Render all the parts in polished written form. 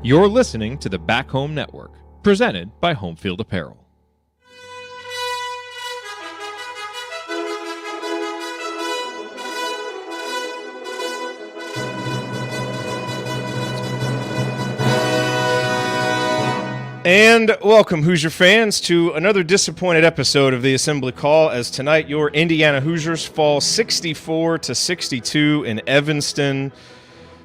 You're listening to the Back Home Network, presented by Homefield Apparel. And welcome, Hoosier fans, to another disappointed episode of the Assembly Call, as tonight your Indiana Hoosiers fall 64-62 in Evanston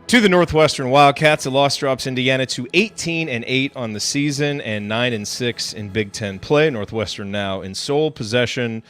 to the Northwestern Wildcats. The loss drops Indiana to 18-8 on the season and 9-6 in Big Ten play. Northwestern now in sole possession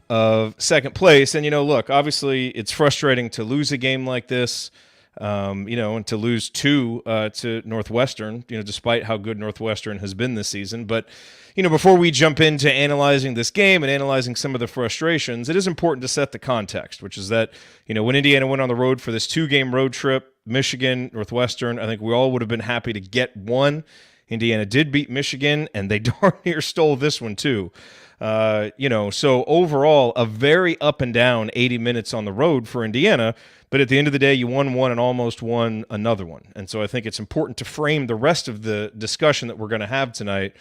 of second place. And, look, obviously it's frustrating to lose a game like this. And to lose two to Northwestern, despite how good Northwestern has been this season. But, before we jump into analyzing this game and analyzing some of the frustrations, it is important to set the context, which is that, when Indiana went on the road for this 2-game road trip, Michigan, Northwestern, I think we all would have been happy to get one. Indiana did beat Michigan, and they darn near stole this one too. So overall, a very up and down 80 minutes on the road for Indiana. But at the end of the day, you won one and almost won another one. And so I think it's important to frame the rest of the discussion that we're going to have tonight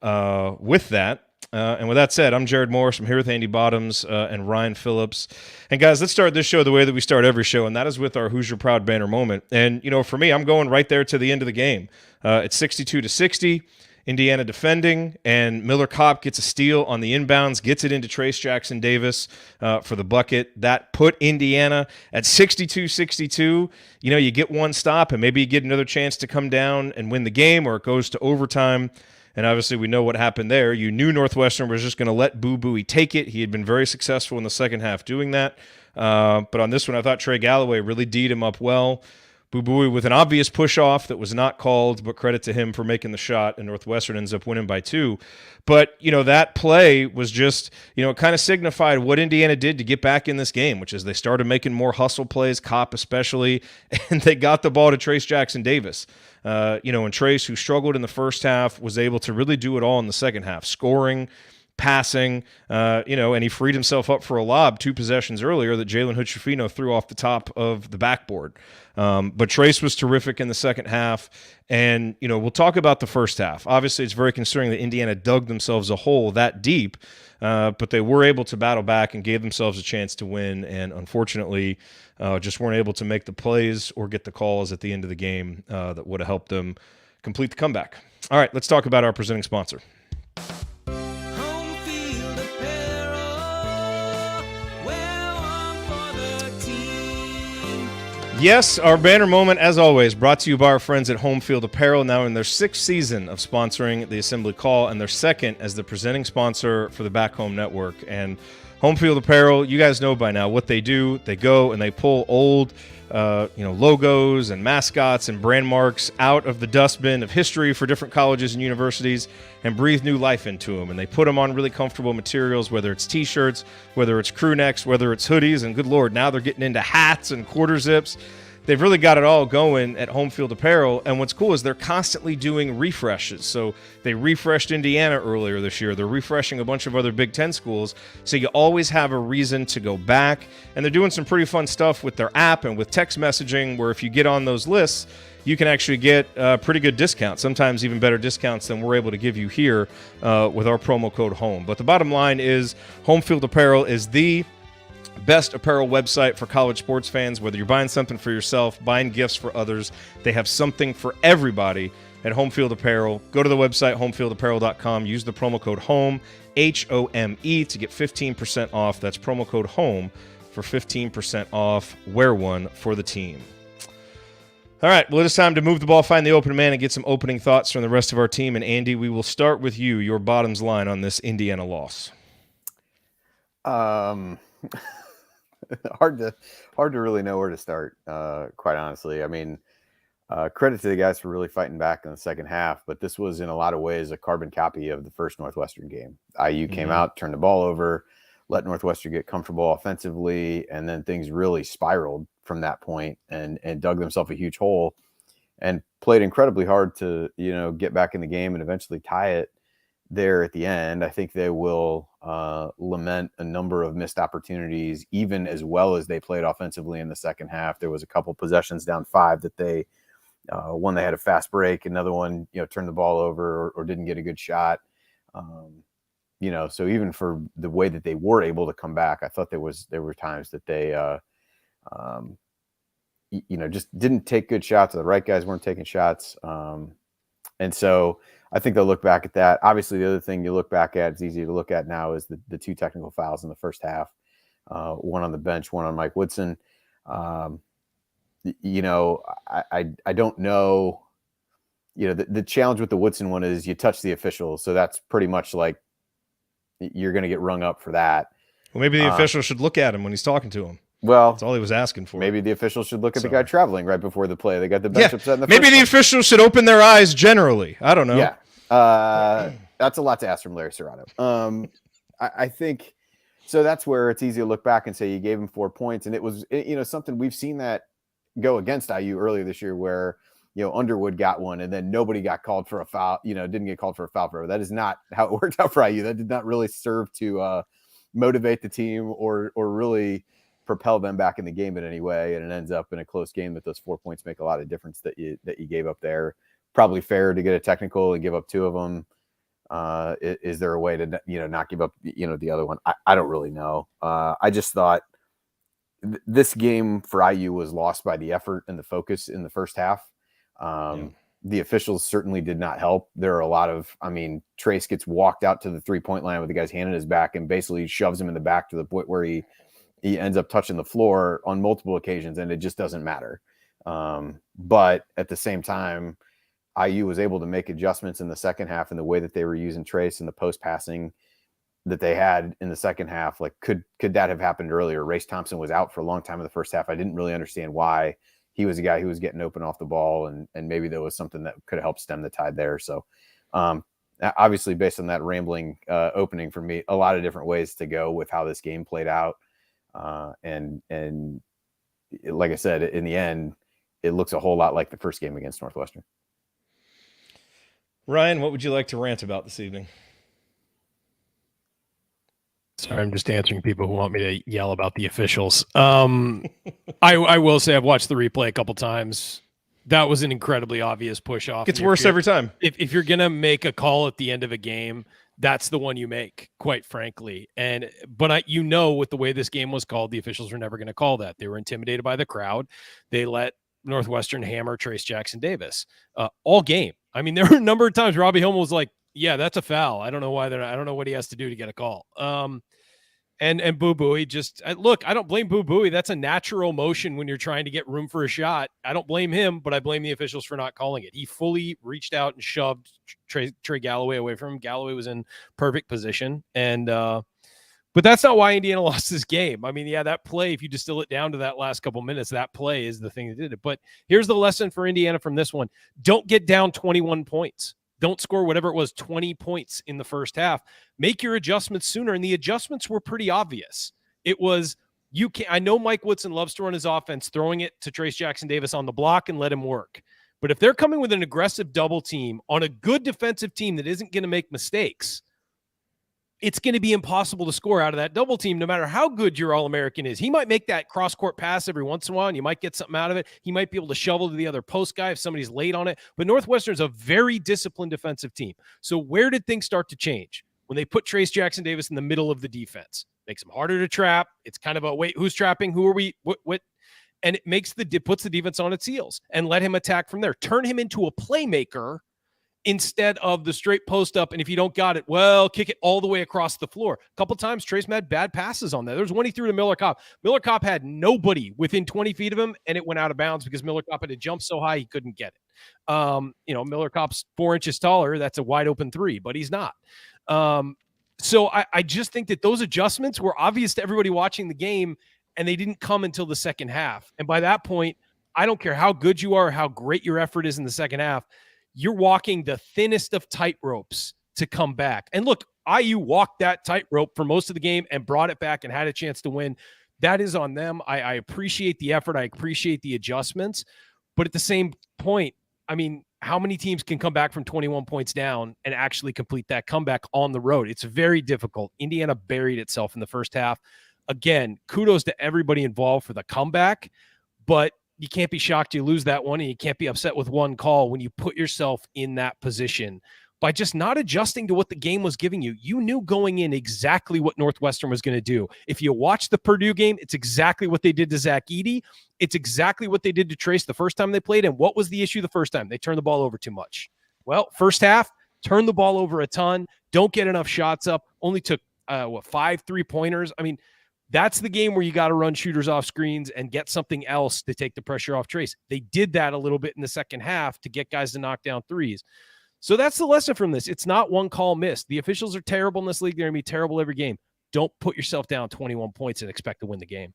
with that. And with that said, I'm Jared Morris. I'm here with Andy Bottoms and Ryan Phillips. And guys, let's start this show the way that we start every show, and that is with our Hoosier Proud banner moment. And, for me, I'm going right there to the end of the game. It's 62-60. Indiana defending, and Miller Kopp gets a steal on the inbounds, gets it into Trace Jackson Davis for the bucket. That put Indiana at 62-62. You get one stop, and maybe you get another chance to come down and win the game, or it goes to overtime. And obviously we know what happened there. You knew Northwestern was just going to let Boo Buie take it. He had been very successful in the second half doing that. But on this one, I thought Trey Galloway really D'd him up well. Boo Buie with an obvious push-off that was not called, but credit to him for making the shot, and Northwestern ends up winning by 2. But, that play was just, it kind of signified what Indiana did to get back in this game, which is they started making more hustle plays, Kopp especially, and they got the ball to Trace Jackson Davis. And Trace, who struggled in the first half, was able to really do it all in the second half, scoring, passing, and he freed himself up for a lob 2 possessions earlier that Jalen Hood-Schifino threw off the top of the backboard. But Trace was terrific in the second half, and, we'll talk about the first half. Obviously, it's very concerning that Indiana dug themselves a hole that deep, but they were able to battle back and gave themselves a chance to win, and unfortunately just weren't able to make the plays or get the calls at the end of the game that would have helped them complete the comeback. All right, let's talk about our presenting sponsor. Yes, our banner moment, as always, brought to you by our friends at Homefield Apparel, now in their 6th season of sponsoring the Assembly Call, and their 2nd as the presenting sponsor for the Back Home Network. And Homefield Apparel, you guys know by now what they do. They go and they pull old logos and mascots and brand marks out of the dustbin of history for different colleges and universities and breathe new life into them. And they put them on really comfortable materials, whether it's T-shirts, whether it's crew necks, whether it's hoodies, and good Lord, now they're getting into hats and quarter zips. They've really got it all going at Homefield Apparel, and what's cool is they're constantly doing refreshes. So they refreshed Indiana earlier this year. They're refreshing a bunch of other Big Ten schools, so you always have a reason to go back. And they're doing some pretty fun stuff with their app and with text messaging, where if you get on those lists, you can actually get pretty good discounts, sometimes even better discounts than we're able to give you here with our promo code HOME. But the bottom line is Homefield Apparel is the best apparel website for college sports fans. Whether you're buying something for yourself, buying gifts for others, they have something for everybody at Homefield Apparel. Go to the website, homefieldapparel.com. Use the promo code HOME, HOME, to get 15% off. That's promo code HOME for 15% off. Wear one for the team. All right, well, it is time to move the ball, find the open man, and get some opening thoughts from the rest of our team. And Andy, we will start with you, your bottoms line on this Indiana loss. Hard to really know where to start, quite honestly. I mean, credit to the guys for really fighting back in the second half, but this was in a lot of ways a carbon copy of the first Northwestern game. IU came out, turned the ball over, let Northwestern get comfortable offensively, and then things really spiraled from that point and dug themselves a huge hole and played incredibly hard to, get back in the game and eventually tie it there at the end. I think they will lament a number of missed opportunities, even as well as they played offensively in the second half. There was a couple possessions down 5 that they One, they had a fast break. Another one, turned the ball over or didn't get a good shot. So even for the way that they were able to come back, I thought there were times that they, just didn't take good shots. The right guys weren't taking shots. And so I think they'll look back at that. Obviously, the other thing you look back at, it's easy to look at now, is the 2 technical fouls in the first half. One on the bench, one on Mike Woodson. I don't know. The challenge with the Woodson one is you touch the official, so that's pretty much like you're going to get rung up for that. Well, maybe the official should look at him when he's talking to him. Well, that's all he was asking for. Maybe the official should look at the guy traveling right before the play. They got the bench upset in the maybe the official should open their eyes generally. I don't know. Yeah. That's a lot to ask from Larry Serrato. I think so. That's where it's easy to look back and say you gave him 4 points, and it was something we've seen that go against IU earlier this year, where Underwood got one and then nobody got called for a foul. Didn't get called for a foul forever. That is not how it worked out for IU. That did not really serve to motivate the team or really propel them back in the game in any way. And it ends up in a close game that those 4 points make a lot of difference that you gave up there. Probably fair to get a technical and give up 2 of them. Is there a way to not give up the other one? I don't really know. I just thought this game for IU was lost by the effort and the focus in the first half. The officials certainly did not help. There are a lot of, Trace gets walked out to the 3-point line with the guy's hand in his back and basically shoves him in the back to the point where he ends up touching the floor on multiple occasions, and it just doesn't matter. But at the same time, IU was able to make adjustments in the second half in the way that they were using Trace and the post passing that they had in the second half. Like, could that have happened earlier? Race Thompson was out for a long time in the first half. I didn't really understand why. He was a guy who was getting open off the ball, and maybe there was something that could have helped stem the tide there. So obviously, based on that rambling opening, for me, a lot of different ways to go with how this game played out. And like I said, in the end, it looks a whole lot like the first game against Northwestern. Ryan, what would you like to rant about this evening? Sorry, I'm just answering people who want me to yell about the officials. I will say I've watched the replay a couple times. That was an incredibly obvious push off. Gets worse every time. If you're going to make a call at the end of a game, that's the one you make, quite frankly. But with the way this game was called, the officials were never going to call that. They were intimidated by the crowd. They let Northwestern hammer Trace Jackson Davis all game. There were a number of times Robbie Hummel was like, yeah, that's a foul. I don't know why I don't know what he has to do to get a call. And Boo Buie look, I don't blame Boo Buie. That's a natural motion when you're trying to get room for a shot. I don't blame him, but I blame the officials for not calling it. He fully reached out and shoved Trey Galloway away from him. Galloway was in perfect position. But that's not why Indiana lost this game. That play, if you distill it down to that last couple minutes, that play is the thing that did it. But here's the lesson for Indiana from this one. Don't get down 21 points. Don't score whatever it was, 20 points in the first half. Make your adjustments sooner. And the adjustments were pretty obvious. It was, I know Mike Woodson loves to run his offense, throwing it to Trace Jackson Davis on the block and let him work. But if they're coming with an aggressive double team on a good defensive team that isn't going to make mistakes, it's going to be impossible to score out of that double team, no matter how good your All-American is. He might make that cross-court pass every once in a while, and you might get something out of it. He might be able to shovel to the other post guy if somebody's late on it. But Northwestern's a very disciplined defensive team. So where did things start to change? When they put Trace Jackson Davis in the middle of the defense. Makes him harder to trap. It's kind of a, wait, who's trapping? Who are we? What? And it puts the defense on its heels and let him attack from there. Turn him into a playmaker instead of the straight post up. And if you don't got it, well, kick it all the way across the floor. A couple times, Trace had bad passes on that. There's one he threw to Miller Kopp. Miller Kopp had nobody within 20 feet of him, and it went out of bounds because Miller Kopp had to jump so high he couldn't get it. Miller Kopp's 4 inches taller. That's a wide open 3, but he's not. So I just think that those adjustments were obvious to everybody watching the game, and they didn't come until the second half. And by that point, I don't care how good you are, how great your effort is in the second half, you're walking the thinnest of tightropes to come back. And look, IU walked that tightrope for most of the game and brought it back and had a chance to win. That is on them. I appreciate the effort. I appreciate the adjustments. But at the same point, how many teams can come back from 21 points down and actually complete that comeback on the road? It's very difficult. Indiana buried itself in the first half. Again, kudos to everybody involved for the comeback, but you can't be shocked you lose that one, and you can't be upset with one call when you put yourself in that position by just not adjusting to what the game was giving you. You knew going in exactly what Northwestern was going to do. If you watch the Purdue game, it's exactly what they did to Zach Edey. It's exactly what they did to Trace the first time they played. And what was the issue the first time? They turned the ball over too much. Well, first half, turn the ball over a ton, don't get enough shots up, only took 5 3-pointers. I mean, that's the game where you got to run shooters off screens and get something else to take the pressure off Trace. They did that a little bit in the second half to get guys to knock down threes. So that's the lesson from this. It's not one call missed. The officials are terrible in this league. They're going to be terrible every game. Don't put yourself down 21 points and expect to win the game.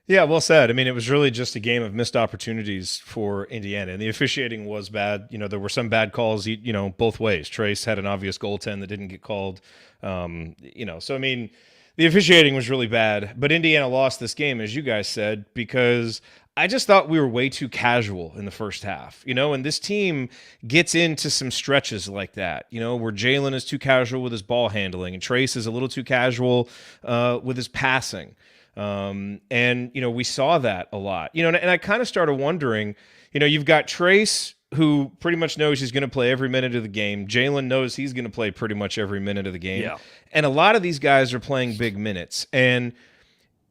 Yeah, well said. I mean, it was really just a game of missed opportunities for Indiana, and the officiating was bad. You know, there were some bad calls, you know, both ways. Trace had an obvious goaltend that didn't get called. You know, so I mean, the officiating was really bad, but Indiana lost this game, as you guys said, because I just thought we were way too casual in the first half, you know, and this team gets into some stretches like that, you know, where Jalen is too casual with his ball handling and Trace is a little too casual with his passing. And, you know, we saw that a lot, you know, and I kind of started wondering, you know, you've got Trace, who pretty much knows he's going to play every minute of the game. Jalen knows he's going to play pretty much every minute of the game. Yeah. And a lot of these guys are playing big minutes. And,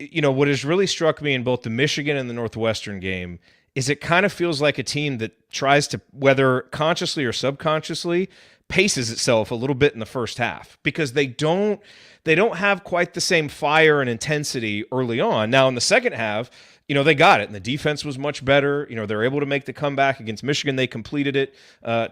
you know, what has really struck me in both the Michigan and the Northwestern game is it kind of feels like a team that tries to, whether consciously or subconsciously, paces itself a little bit in the first half because they don't have quite the same fire and intensity early on. Now in the second half, you know, they got it, and the defense was much better. You know, they're able to make the comeback against Michigan. They completed it.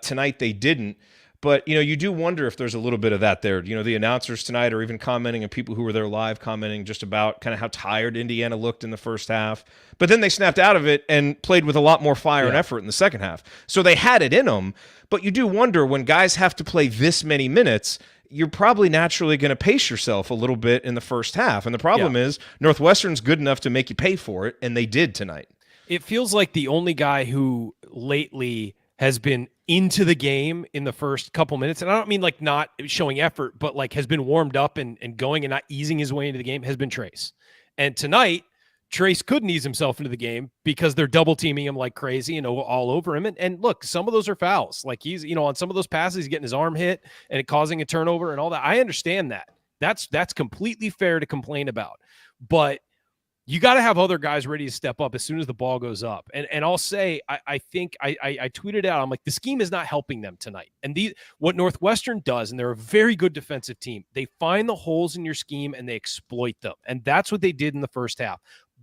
Tonight they didn't. But, you know, you do wonder if there's a little bit of that there. You know, the announcers tonight are even commenting, and people who were there live commenting just about kind of how tired Indiana looked in the first half. But then they snapped out of it and played with a lot more fire and effort in the second half. So they had it in them. But you do wonder when guys have to play this many minutes, you're probably naturally going to pace yourself a little bit in the first half. And the problem is Northwestern's good enough to make you pay for it, and they did tonight. It feels like the only guy who lately has been into the game in the first couple minutes, and I don't mean like not showing effort, but like has been warmed up and going and not easing his way into the game, has been Trace. And tonight, Trace couldn't ease himself into the game because they're double teaming him like crazy and all over him. And look, some of those are fouls. Like he's, you know, on some of those passes, he's getting his arm hit and it causing a turnover and all that. I understand that. That's completely fair to complain about. But you got to have other guys ready to step up as soon as the ball goes up. And I'll say, I think I tweeted out, I'm like, the scheme is not helping them tonight. And what Northwestern does, and they're a very good defensive team, they find the holes in your scheme and they exploit them. And that's what they did in the first half.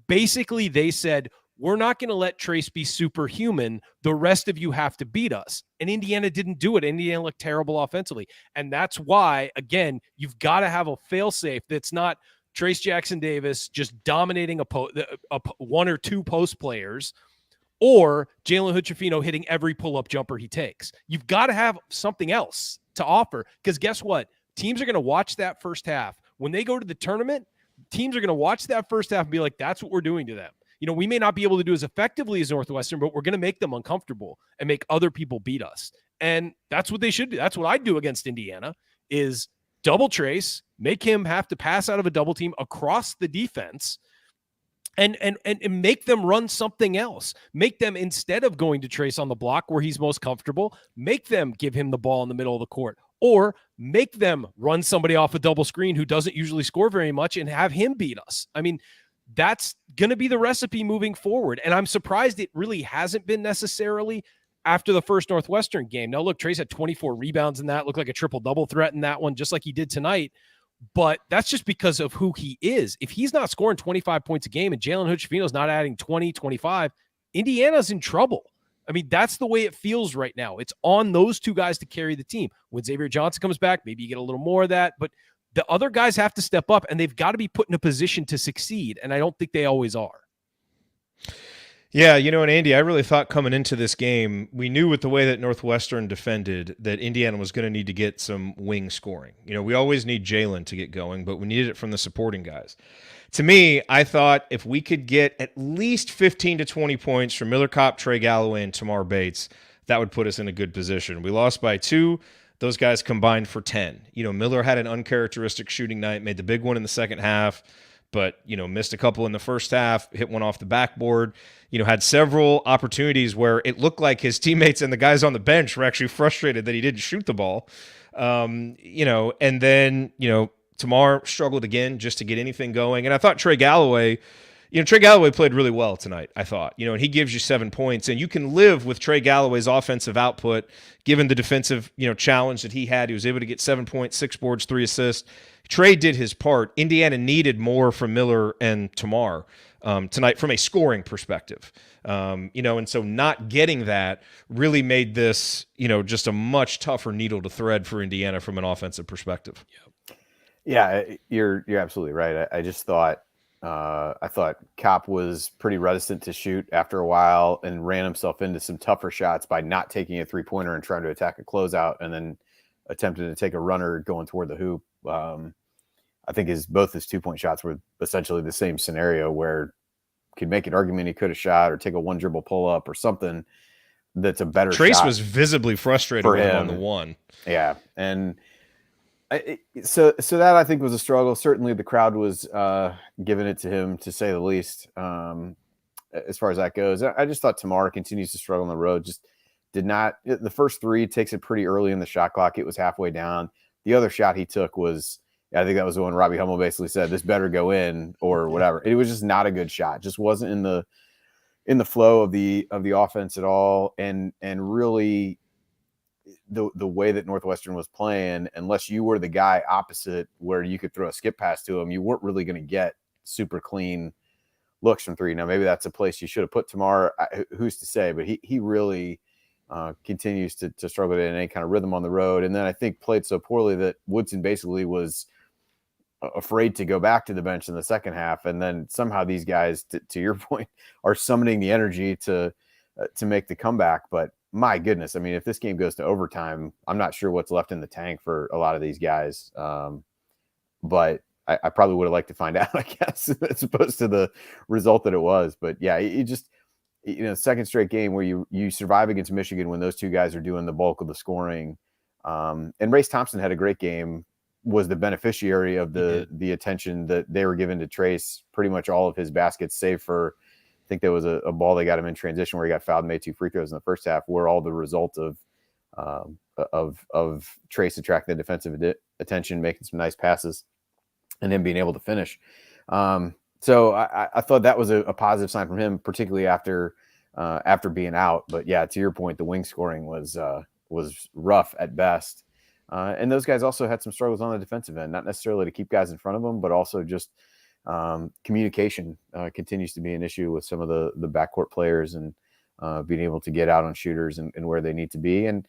Basically, they said, we're not going to let Trace be superhuman. The rest of you have to beat us. And Indiana didn't do it. Indiana looked terrible offensively. And that's why, again, you've got to have a fail-safe that's not Trace Jackson Davis just dominating a one or two post players, or Jalen Hood-Schifino hitting every pull-up jumper he takes. You've got to have something else to offer, because guess what? Teams are going to watch that first half. When they go to the tournament, teams are going to watch that first half and be like, that's what we're doing to them. You know, we may not be able to do as effectively as Northwestern, but we're going to make them uncomfortable and make other people beat us. And that's what they should do. That's what I'd do against Indiana, is double Trace, make him have to pass out of a double team across the defense, and make them run something else. Make them, instead of going to Trace on the block where he's most comfortable, make them give him the ball in the middle of the court, or make them run somebody off a double screen who doesn't usually score very much and have him beat us. I mean, that's going to be the recipe moving forward. And I'm surprised it really hasn't been necessarily after the first Northwestern game. Now, look, Trace had 24 rebounds in that, looked like a triple-double threat in that one, just like he did tonight. But that's just because of who he is. If he's not scoring 25 points a game and Jalen Hood-Schifino's not adding 20, 25, Indiana's in trouble. I mean, that's the way it feels right now. It's on those two guys to carry the team. When Xavier Johnson comes back, maybe you get a little more of that. But the other guys have to step up, and they've got to be put in a position to succeed. And I don't think they always are. Yeah, you know, and Andy, I really thought coming into this game, we knew with the way that Northwestern defended that Indiana was going to need to get some wing scoring. You know, we always need Jalen to get going, but we needed it from the supporting guys. To me, I thought if we could get at least 15 to 20 points from Miller Kopp, Trey Galloway, and Tamar Bates, that would put us in a good position. We lost by 2. Those guys combined for 10. You know, Miller had an uncharacteristic shooting night, made the big one in the second half. but, missed a couple in the first half, hit one off the backboard, had several opportunities where it looked like his teammates and the guys on the bench were actually frustrated that he didn't shoot the ball. And then, Tamar struggled again just to get anything going. And I thought Trey Galloway played really well tonight, I thought, and he gives you 7 points, and you can live with Trey Galloway's offensive output, given the defensive, challenge that he had. He was able to get 7 points, 6 boards, 3 assists. Trey did his part. Indiana needed more from Miller and Tamar tonight from a scoring perspective. And so not getting that really made this, just a much tougher needle to thread for Indiana from an offensive perspective. Yeah, you're absolutely right. I just thought, I thought Kopp was pretty reticent to shoot after a while and ran himself into some tougher shots by not taking a 3-pointer and trying to attack a closeout and then attempting to take a runner going toward the hoop. I think both his 2-point shots were essentially the same scenario where you could make an argument he could have shot or take a 1-dribble pull up or something that's a better Trace shot. Was visibly frustrated with him on the one. Yeah. And so that I think was a struggle. Certainly the crowd was giving it to him, to say the least, as far as that goes. I just thought Tamar continues to struggle on the road. Just did not – the first 3 takes it pretty early in the shot clock. It was halfway down. The other shot he took was – I think that was the one Robbie Hummel basically said, this better go in or whatever. It was just not a good shot. Just wasn't in the flow of the offense at all. And really the way that Northwestern was playing, unless you were the guy opposite where you could throw a skip pass to him, you weren't really going to get super clean looks from 3. Now, maybe that's a place you should have put Tamar. Who's to say? But he really continues to struggle in any kind of rhythm on the road. And then I think played so poorly that Woodson basically was afraid to go back to the bench in the second half. And then somehow these guys, to your point, are summoning the energy to make the comeback. But my goodness, I mean, if this game goes to overtime, I'm not sure what's left in the tank for a lot of these guys. But I probably would have liked to find out, I guess, as opposed to the result that it was. But yeah, it just, second straight game where you survive against Michigan when those two guys are doing the bulk of the scoring. And Race Thompson had a great game, was the beneficiary of the attention that they were given to Trace. Pretty much all of his baskets, save for, I think there was a ball they got him in transition where he got fouled and made 2 free throws in the first half, were all the result of Trace attracting the defensive attention, making some nice passes, and then being able to finish. So I thought that was a positive sign from him, particularly after being out. But yeah, to your point, the wing scoring was rough at best. And those guys also had some struggles on the defensive end, not necessarily to keep guys in front of them, but also just communication continues to be an issue with some of the backcourt players and being able to get out on shooters and where they need to be. And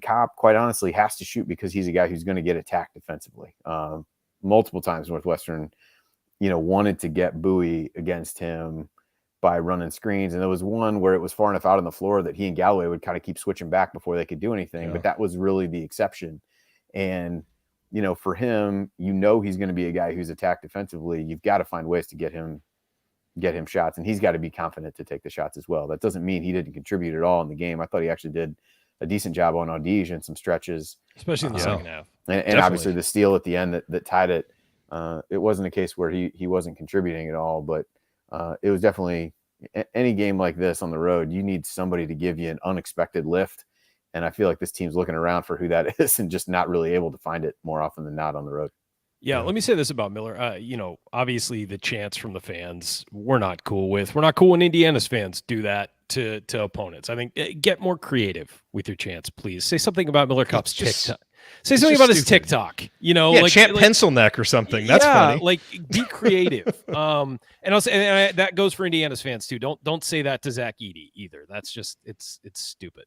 Kopp, quite honestly, has to shoot because he's a guy who's going to get attacked defensively. Multiple times Northwestern, wanted to get Bowie against him by running screens. And there was one where it was far enough out on the floor that he and Galloway would kind of keep switching back before they could do anything. Yeah. But that was really the exception. And, for him, he's going to be a guy who's attacked defensively. You've got to find ways to get him shots, and he's got to be confident to take the shots as well. That doesn't mean he didn't contribute at all in the game. I thought he actually did a decent job on Audige in some stretches, especially in the second half. And obviously the steal at the end that tied it. It wasn't a case where he wasn't contributing at all, but it was definitely any game like this on the road. You need somebody to give you an unexpected lift. And I feel like this team's looking around for who that is and just not really able to find it more often than not on the road. Yeah, let me say this about Miller. Obviously the chants from the fans we're not cool with. We're not cool when Indiana's fans do that to opponents. I think get more creative with your chants, please. Say something about Miller Kopp's TikTok. Say something about his TikTok. Chant pencil neck or something. That's funny. Be creative. And that goes for Indiana's fans too. Don't say that to Zach Edey either. That's just it's stupid.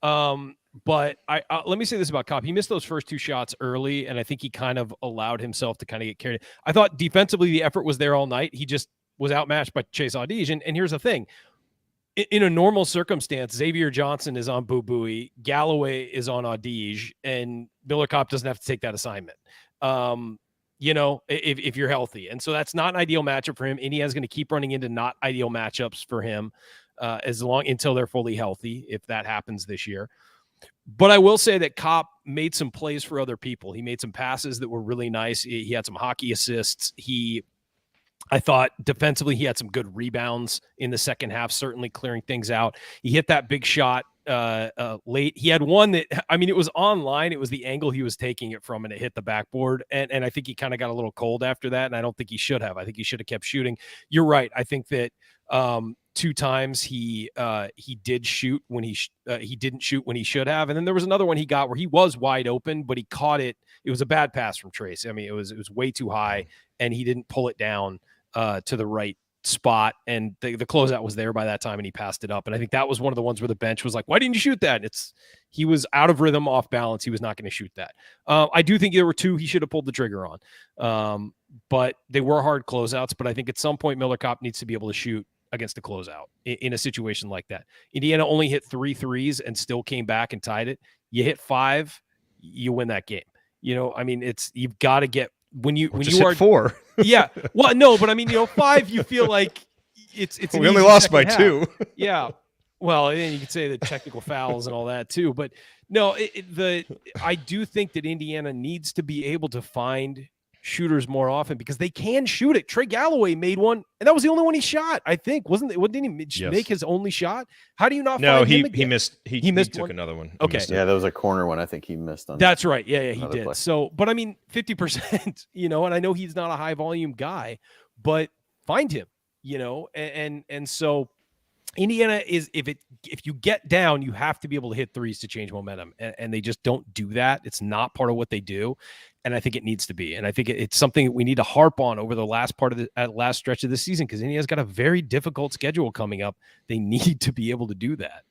But let me say this about Kopp. He missed those first 2 shots early, and I think he kind of allowed himself to kind of get carried. I thought defensively the effort was there all night. He just was outmatched by Chase Audige. And here's the thing. In a normal circumstance, Xavier Johnson is on Boo Buie, Galloway is on Audige, and Miller Kopp doesn't have to take that assignment. If you're healthy. And so that's not an ideal matchup for him. Indiana's going to keep running into not ideal matchups for him until they're fully healthy, if that happens this year. But I will say that Kopp made some plays for other people. He made some passes that were really nice. He had some hockey assists. He I thought defensively he had some good rebounds in the second half, certainly clearing things out. He hit that big shot late. He had one that, I mean, it was online. It was the angle he was taking it from, and it hit the backboard. And I think he kind of got a little cold after that, and I don't think he should have. I think he should have kept shooting. You're right. I think that 2 times he did shoot when he didn't shoot when he should have. And then there was another one he got where he was wide open, but he caught it. It was a bad pass from Trace. I mean, it was way too high, and he didn't pull it down to the right spot, and the closeout was there by that time, and he passed it up. And I think that was one of the ones where the bench was like, why didn't you shoot that? And he was out of rhythm, off balance. He was not going to shoot that. I do think there were 2 he should have pulled the trigger on, but they were hard closeouts. But I think at some point Miller Kopp needs to be able to shoot against the closeout in a situation like that. Indiana only hit 3 threes and still came back and tied it. You hit 5, you win that game. I mean, you've got to get when you hit 4. Yeah. Well, no, but I mean, 5, you feel like it's we only lost by 2. Yeah. Well, and you could say the technical fouls and all that too, but no, I do think that Indiana needs to be able to find shooters more often because they can shoot it. Trey Galloway made one, and that was the only one he shot, I think. Didn't he make his only shot? How do you not find him again? He missed. He took one? another one. Okay. Yeah, that was a corner one I think he missed on. That's right. Yeah, he did. Play. So, but I mean, 50%, and I know he's not a high volume guy, but find him, and so Indiana is, if you get down, you have to be able to hit threes to change momentum, and they just don't do that. It's not part of what they do, and I think it needs to be. And I think it's something that we need to harp on over the last part of the last stretch of the season, because Indiana's got a very difficult schedule coming up. They need to be able to do that.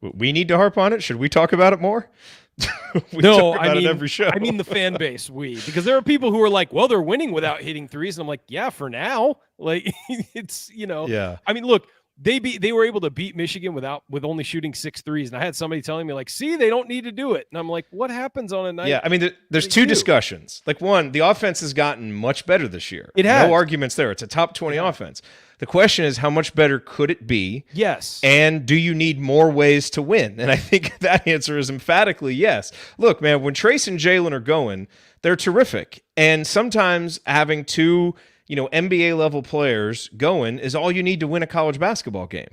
We need to harp on it. Should we talk about it more? No, I mean every show. I mean the fan base. Because there are people who are like, well, they're winning without hitting threes, and I'm like, yeah, for now. Like it's Yeah. I mean, look. They were able to beat Michigan with only shooting 6 threes. And I had somebody telling me, like, see, they don't need to do it. And I'm like, what happens on a night? Yeah, I mean, there's 2 discussions. Like, one, the offense has gotten much better this year. It has. No arguments there. It's a top 20 offense. The question is, how much better could it be? Yes. And do you need more ways to win? And I think that answer is emphatically yes. Look, man, when Trace and Jalen are going, they're terrific. And sometimes having 2 NBA level players going is all you need to win a college basketball game.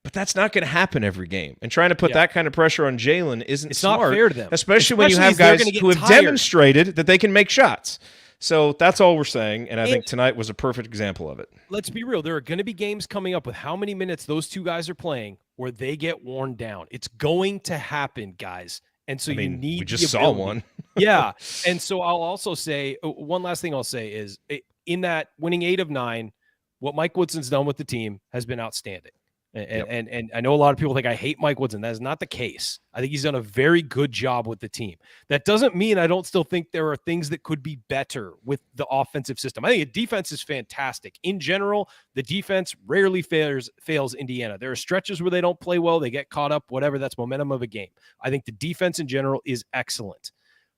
But that's not going to happen every game. And trying to put that kind of pressure on Jalen isn't smart. It's not fair to them. Especially when you have guys who have demonstrated that they can make shots. So that's all we're saying. And I think tonight was a perfect example of it. Let's be real. There are going to be games coming up with how many minutes those 2 guys are playing where they get worn down. It's going to happen, guys. And so you need we just saw one. Yeah. And so I'll also say, one last thing I'll say is, in that winning 8 of 9, what Mike Woodson's done with the team has been outstanding. And I know a lot of people think I hate Mike Woodson. That is not the case. I think he's done a very good job with the team. That doesn't mean I don't still think there are things that could be better with the offensive system. I think the defense is fantastic. In general, the defense rarely fails Indiana. There are stretches where they don't play well. They get caught up, whatever. That's momentum of a game. I think the defense in general is excellent.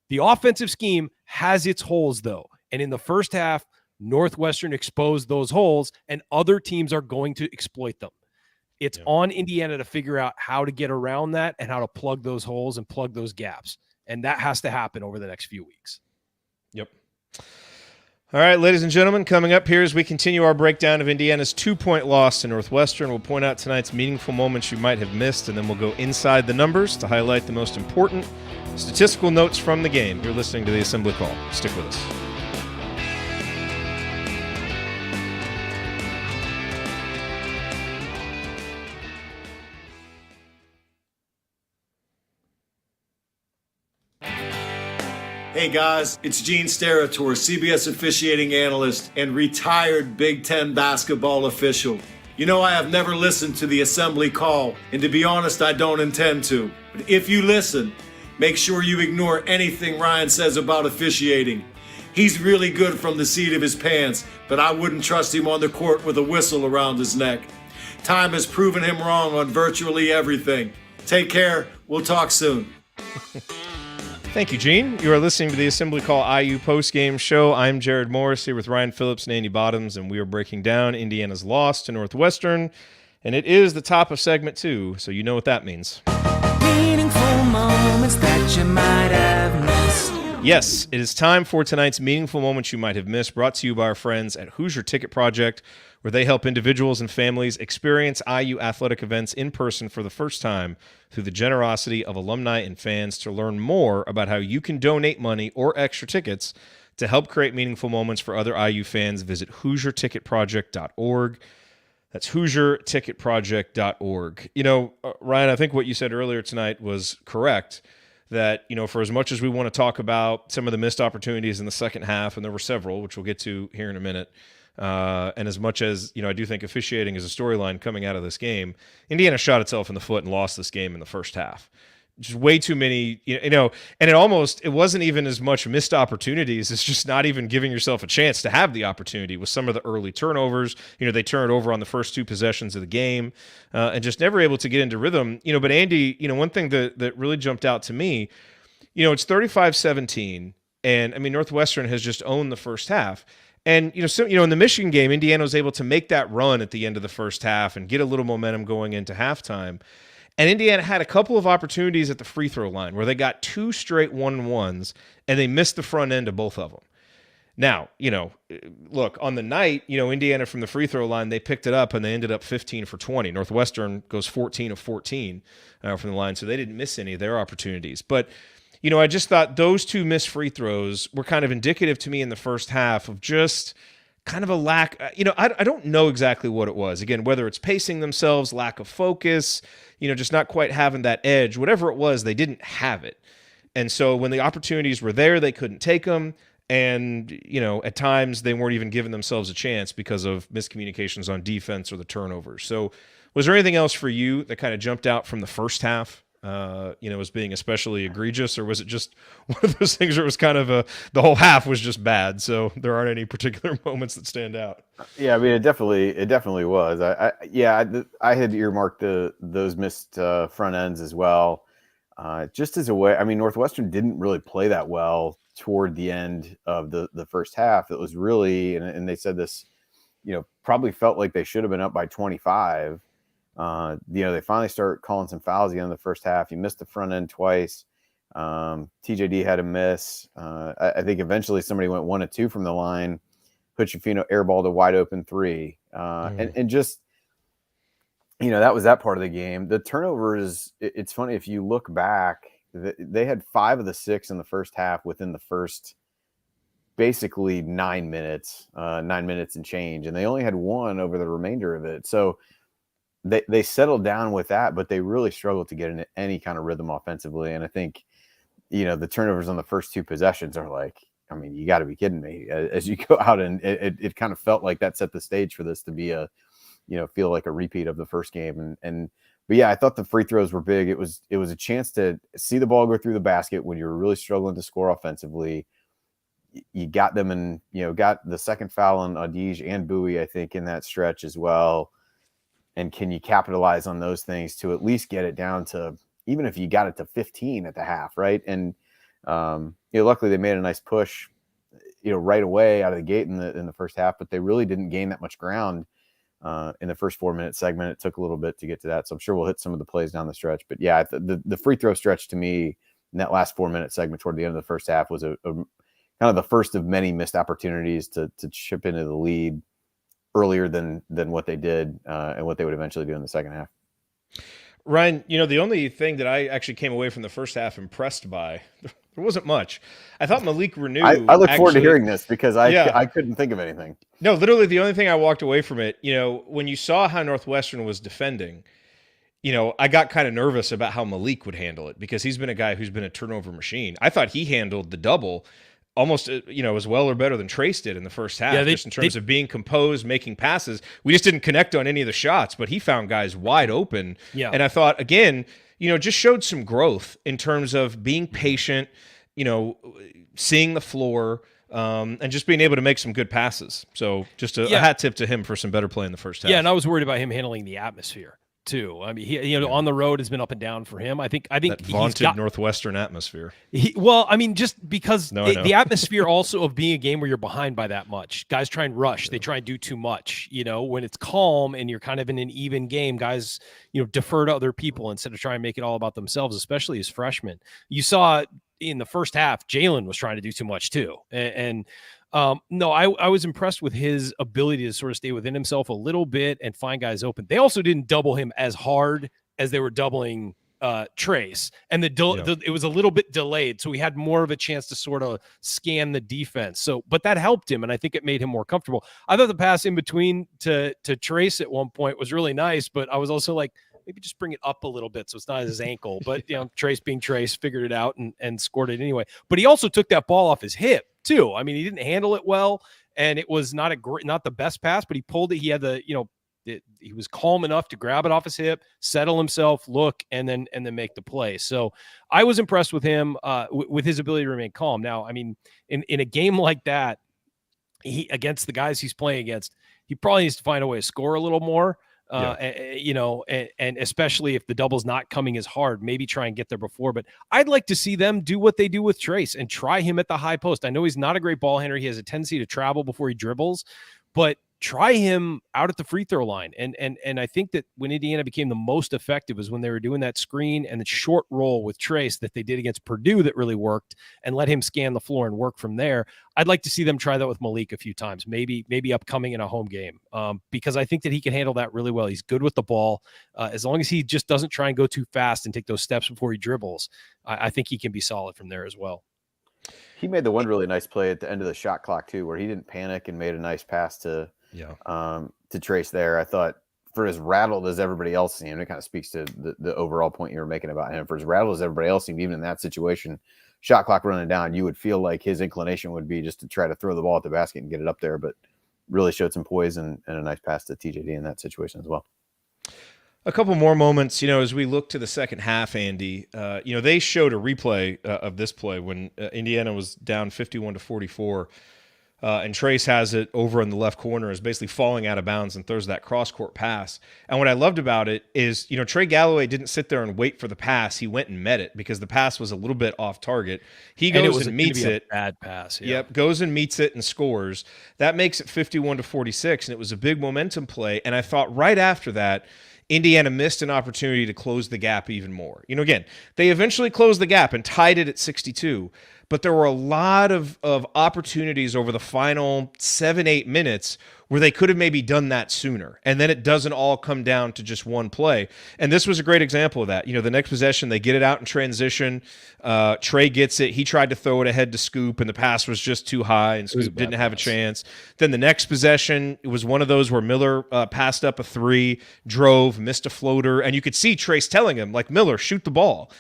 The offensive scheme has its holes, though. And in the first half, Northwestern exposed those holes, and other teams are going to exploit them. It's on Indiana to figure out how to get around that and how to plug those holes and plug those gaps. And that has to happen over the next few weeks. Yep. All right, ladies and gentlemen, coming up here as we continue our breakdown of Indiana's 2-point loss to Northwestern, we'll point out tonight's meaningful moments you might have missed, and then we'll go inside the numbers to highlight the most important statistical notes from the game. You're listening to the Assembly Call. Stick with us. Hey guys, it's Gene Steratore, CBS officiating analyst and retired Big Ten basketball official. You know I have never listened to the Assembly Call, and to be honest, I don't intend to. But if you listen, make sure you ignore anything Ryan says about officiating. He's really good from the seat of his pants, but I wouldn't trust him on the court with a whistle around his neck. Time has proven him wrong on virtually everything. Take care. We'll talk soon. Thank you, Gene. You are listening to the Assembly Call IU postgame show. I'm Jared Morris here with Ryan Phillips and Andy Bottoms, and we are breaking down Indiana's loss to Northwestern. And it is the top of segment 2, so you know what that means. Meaningful moments that you might have missed. Yes, it is time for tonight's Meaningful Moments You Might Have Missed, brought to you by our friends at Hoosier Ticket Project, where they help individuals and families experience IU athletic events in person for the first time through the generosity of alumni and fans. To learn more about how you can donate money or extra tickets to help create meaningful moments for other IU fans, visit HoosierTicketProject.org. That's HoosierTicketProject.org. Ryan, I think what you said earlier tonight was correct. That, for as much as we want to talk about some of the missed opportunities in the second half, and there were several, which we'll get to here in a minute, and as much as, I do think officiating is a storyline coming out of this game, Indiana shot itself in the foot and lost this game in the first half. Just way too many, and it wasn't even as much missed opportunities. It's just not even giving yourself a chance to have the opportunity with some of the early turnovers. They turned over on the first two possessions of the game and just never able to get into rhythm. But Andy, one thing that really jumped out to me, it's 35-17, and Northwestern has just owned the first half. And, in the Michigan game, Indiana was able to make that run at the end of the first half and get a little momentum going into halftime. And Indiana had a couple of opportunities at the free throw line where they got two straight 1-1s, and they missed the front end of both of them. Now, look, on the night, Indiana from the free throw line, they picked it up and they ended up 15 for 20. Northwestern goes 14 of 14 from the line, so they didn't miss any of their opportunities. But, I just thought those two missed free throws were kind of indicative to me in the first half of just kind of a lack. I don't know exactly what it was. Again, whether it's pacing themselves, lack of focus, just not quite having that edge, whatever it was, they didn't have it. And so when the opportunities were there, they couldn't take them. And, at times they weren't even giving themselves a chance because of miscommunications on defense or the turnovers. So was there anything else for you that kind of jumped out from the first half, as being especially egregious, or was it just one of those things where it was kind of the whole half was just bad, so there aren't any particular moments that stand out? Yeah, it definitely was. I had earmarked those missed front ends as well, just as a way. Northwestern didn't really play that well toward the end of the first half. It was really, and they said this, probably felt like they should have been up by 25. They finally start calling some fouls at the end of the first half. You missed the front end twice. TJD had a miss. I think eventually somebody went 1 of 2 from the line. Puchafino airballed a wide open 3. And just, that was that part of the game. The turnovers, it's funny, if you look back, they had 5 of the 6 in the first half within the first basically 9 minutes and change. And they only had 1 over the remainder of it. So they settled down with that, but they really struggled to get into any kind of rhythm offensively. And I think, the turnovers on the first 2 possessions are like, you got to be kidding me. As you go out, and it kind of felt like that set the stage for this to be feel like a repeat of the first game. But yeah, I thought the free throws were big. It was a chance to see the ball go through the basket when you were really struggling to score offensively. You got them, and got the second foul on Adige and Bowie, I think, in that stretch as well. And can you capitalize on those things to at least get it down to, even if you got it to 15 at the half, right? And luckily they made a nice push, right away out of the gate in the first half, but they really didn't gain that much ground in the first 4-minute segment. It took a little bit to get to that, so I'm sure we'll hit some of the plays down the stretch. But yeah, the free throw stretch to me in that last 4-minute segment toward the end of the first half was a kind of the first of many missed opportunities to chip into the lead earlier than what they did and what they would eventually do in the second half. Ryan, the only thing that I actually came away from the first half impressed by, there wasn't much. I thought Malik Renew. I look forward to hearing this because I couldn't think of anything. No, literally the only thing I walked away from it, when you saw how Northwestern was defending, I got kind of nervous about how Malik would handle it because he's been a guy who's been a turnover machine. I thought he handled the double almost, as well or better than Trace did in the first half, just in terms of being composed, making passes. We just didn't connect on any of the shots, but he found guys wide open. Yeah. And I thought, again, just showed some growth in terms of being patient, seeing the floor, and just being able to make some good passes. So just a hat tip to him for some better play in the first half. Yeah, and I was worried about him handling the atmosphere too. He, on the road has been up and down for him. I think that vaunted Northwestern atmosphere. Just because the atmosphere also of being a game where you're behind by that much. Guys try and rush. They try and do too much. When it's calm and you're kind of in an even game, guys, defer to other people instead of trying to make it all about themselves, especially as freshmen. You saw in the first half, Jalen was trying to do too much too. No, I was impressed with his ability to sort of stay within himself a little bit and find guys open. They also didn't double him as hard as they were doubling Trace, and it was a little bit delayed, so he had more of a chance to sort of scan the defense. So, but that helped him, and I think it made him more comfortable. I thought the pass in between to Trace at one point was really nice, but I was also like, maybe just bring it up a little bit so it's not his ankle. But Trace being Trace figured it out and scored it anyway. But he also took that ball off his hip too. I mean, he didn't handle it well, and it was not the best pass, but he pulled it. He had he was calm enough to grab it off his hip, settle himself, look, and then make the play. So I was impressed with him, with his ability to remain calm. Now, I mean, in a game like that, against the guys he's playing against, he probably needs to find a way to score a little more. And especially if the double's not coming as hard, maybe try and get there before. But I'd like to see them do what they do with Trace and try him at the high post. I know he's not a great ball handler. He has a tendency to travel before he dribbles, but try him out at the free throw line. And I think that when Indiana became the most effective was when they were doing that screen and the short roll with Trace that they did against Purdue that really worked, and let him scan the floor and work from there. I'd like to see them try that with Malik a few times, maybe upcoming in a home game, because I think that he can handle that really well. He's good with the ball. As long as he just doesn't try and go too fast and take those steps before he dribbles, I think he can be solid from there as well. He made the one really nice play at the end of the shot clock too, where he didn't panic and made a nice pass to Trace there. I thought, for as rattled as everybody else seemed, it kind of speaks to the overall point you were making about him. For as rattled as everybody else seemed, even in that situation, shot clock running down, you would feel like his inclination would be just to try to throw the ball at the basket and get it up there, but really showed some poise and a nice pass to TJD in that situation as well. A couple more moments, as we look to the second half, Andy, they showed a replay of this play when Indiana was down 51-44. And Trace has it over in the left corner, is basically falling out of bounds and throws that cross-court pass. And what I loved about it is, Trey Galloway didn't sit there and wait for the pass. He went and met it because the pass was a little bit off target. He goes and meets it. Bad pass. Yeah. Yep, goes and meets it and scores. That makes it 51-46, and it was a big momentum play. And I thought right after that, Indiana missed an opportunity to close the gap even more. Again, they eventually closed the gap and tied it at 62. But there were a lot of opportunities over the final 7-8 minutes where they could have maybe done that sooner. And then it doesn't all come down to just one play. And this was a great example of that. The next possession, they get it out in transition. Trey gets it. He tried to throw it ahead to Scoop, and the pass was just too high, and Scoop didn't have a chance. Then the next possession, it was one of those where Miller passed up a three, drove, missed a floater. And you could see Trace telling him, like, Miller, shoot the ball.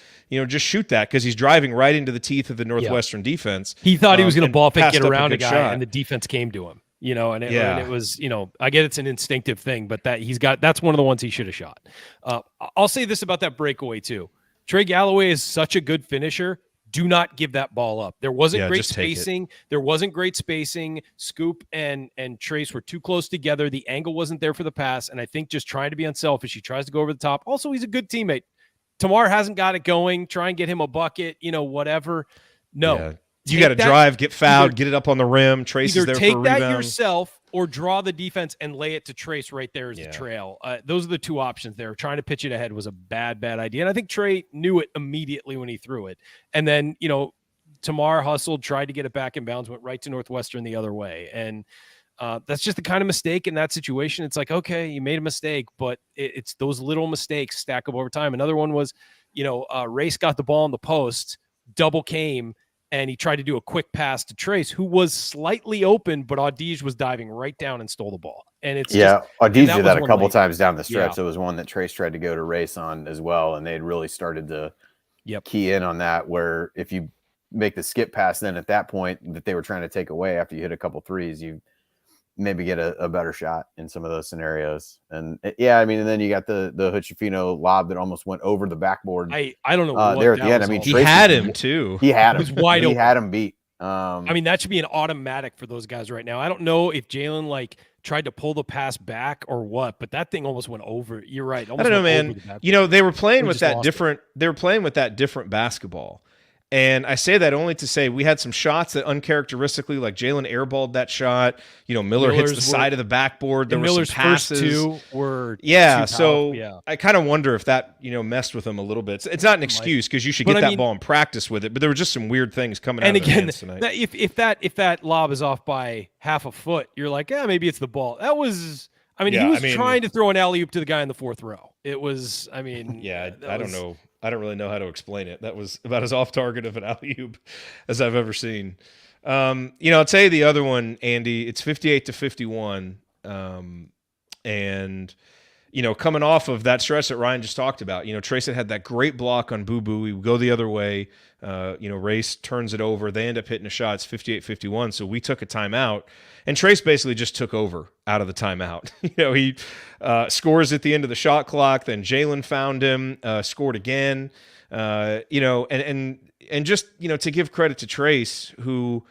Just shoot that, because he's driving right into the teeth of the Northwestern defense. He thought he was going to ball fake, get around a guy, shot. And the defense came to him. And it was, I get it's an instinctive thing, but that's one of the ones he should have shot. I'll say this about that breakaway too. Trey Galloway is such a good finisher. Do not give that ball up. There wasn't great spacing. There wasn't great spacing. Scoop and Trace were too close together. The angle wasn't there for the pass. And I think just trying to be unselfish, he tries to go over the top. Also, he's a good teammate. Tamar hasn't got it going. Try and get him a bucket, whatever. No. Yeah. You got to drive, get fouled, get it up on the rim. Trace is there for a rebound. Either take that yourself or draw the defense and lay it to Trace right there as the trail. Those are the two options there. Trying to pitch it ahead was a bad idea. And I think Trey knew it immediately when he threw it. And then, Tamar hustled, tried to get it back in bounds, went right to Northwestern the other way. And that's just the kind of mistake in that situation. It's like, okay, you made a mistake, but it's those little mistakes stack up over time. Another one was, Race got the ball in the post, double came, and he tried to do a quick pass to Trace, who was slightly open, but Audige was diving right down and stole the ball. And it's Audige did that a couple times down the stretch. There was one that Trace tried to go to Race on as well, and they had really started to key in on that, where if you make the skip pass then at that point that they were trying to take away after you hit a couple threes, you maybe get a better shot in some of those scenarios. And and then you got the Hutchifino lob that almost went over the backboard. I don't know there at the end. I mean, he had him too. He had him. It was wide open. He had him beat. That should be an automatic for those guys right now. I don't know if Jalen tried to pull the pass back or what, but that thing almost went over. You're right. I don't know, man. They were playing with that different. They were playing with that different basketball. And I say that only to say we had some shots that uncharacteristically, like Jalen airballed that shot. Miller hits the side of the backboard. There were Miller's some passes. First two were so I kind of wonder if that messed with him a little bit. It's not an excuse because you should get that ball and practice with it. But there were just some weird things coming out of their hands tonight. If that lob is off by half a foot, you're like, maybe it's the ball. That was. He was trying to throw an alley-oop to the guy in the fourth row. It was, I don't know. I don't really know how to explain it. That was about as off target of an alley-oop as I've ever seen. I'll tell you the other one, Andy. It's 58-51. And coming off of that stretch that Ryan just talked about, Trace had that great block on Boo Boo. We would go the other way. Race turns it over. They end up hitting a shot. It's 58-51. So we took a timeout. And Trace basically just took over out of the timeout. He scores at the end of the shot clock. Then Jalen found him, scored again. And just to give credit to Trace, who,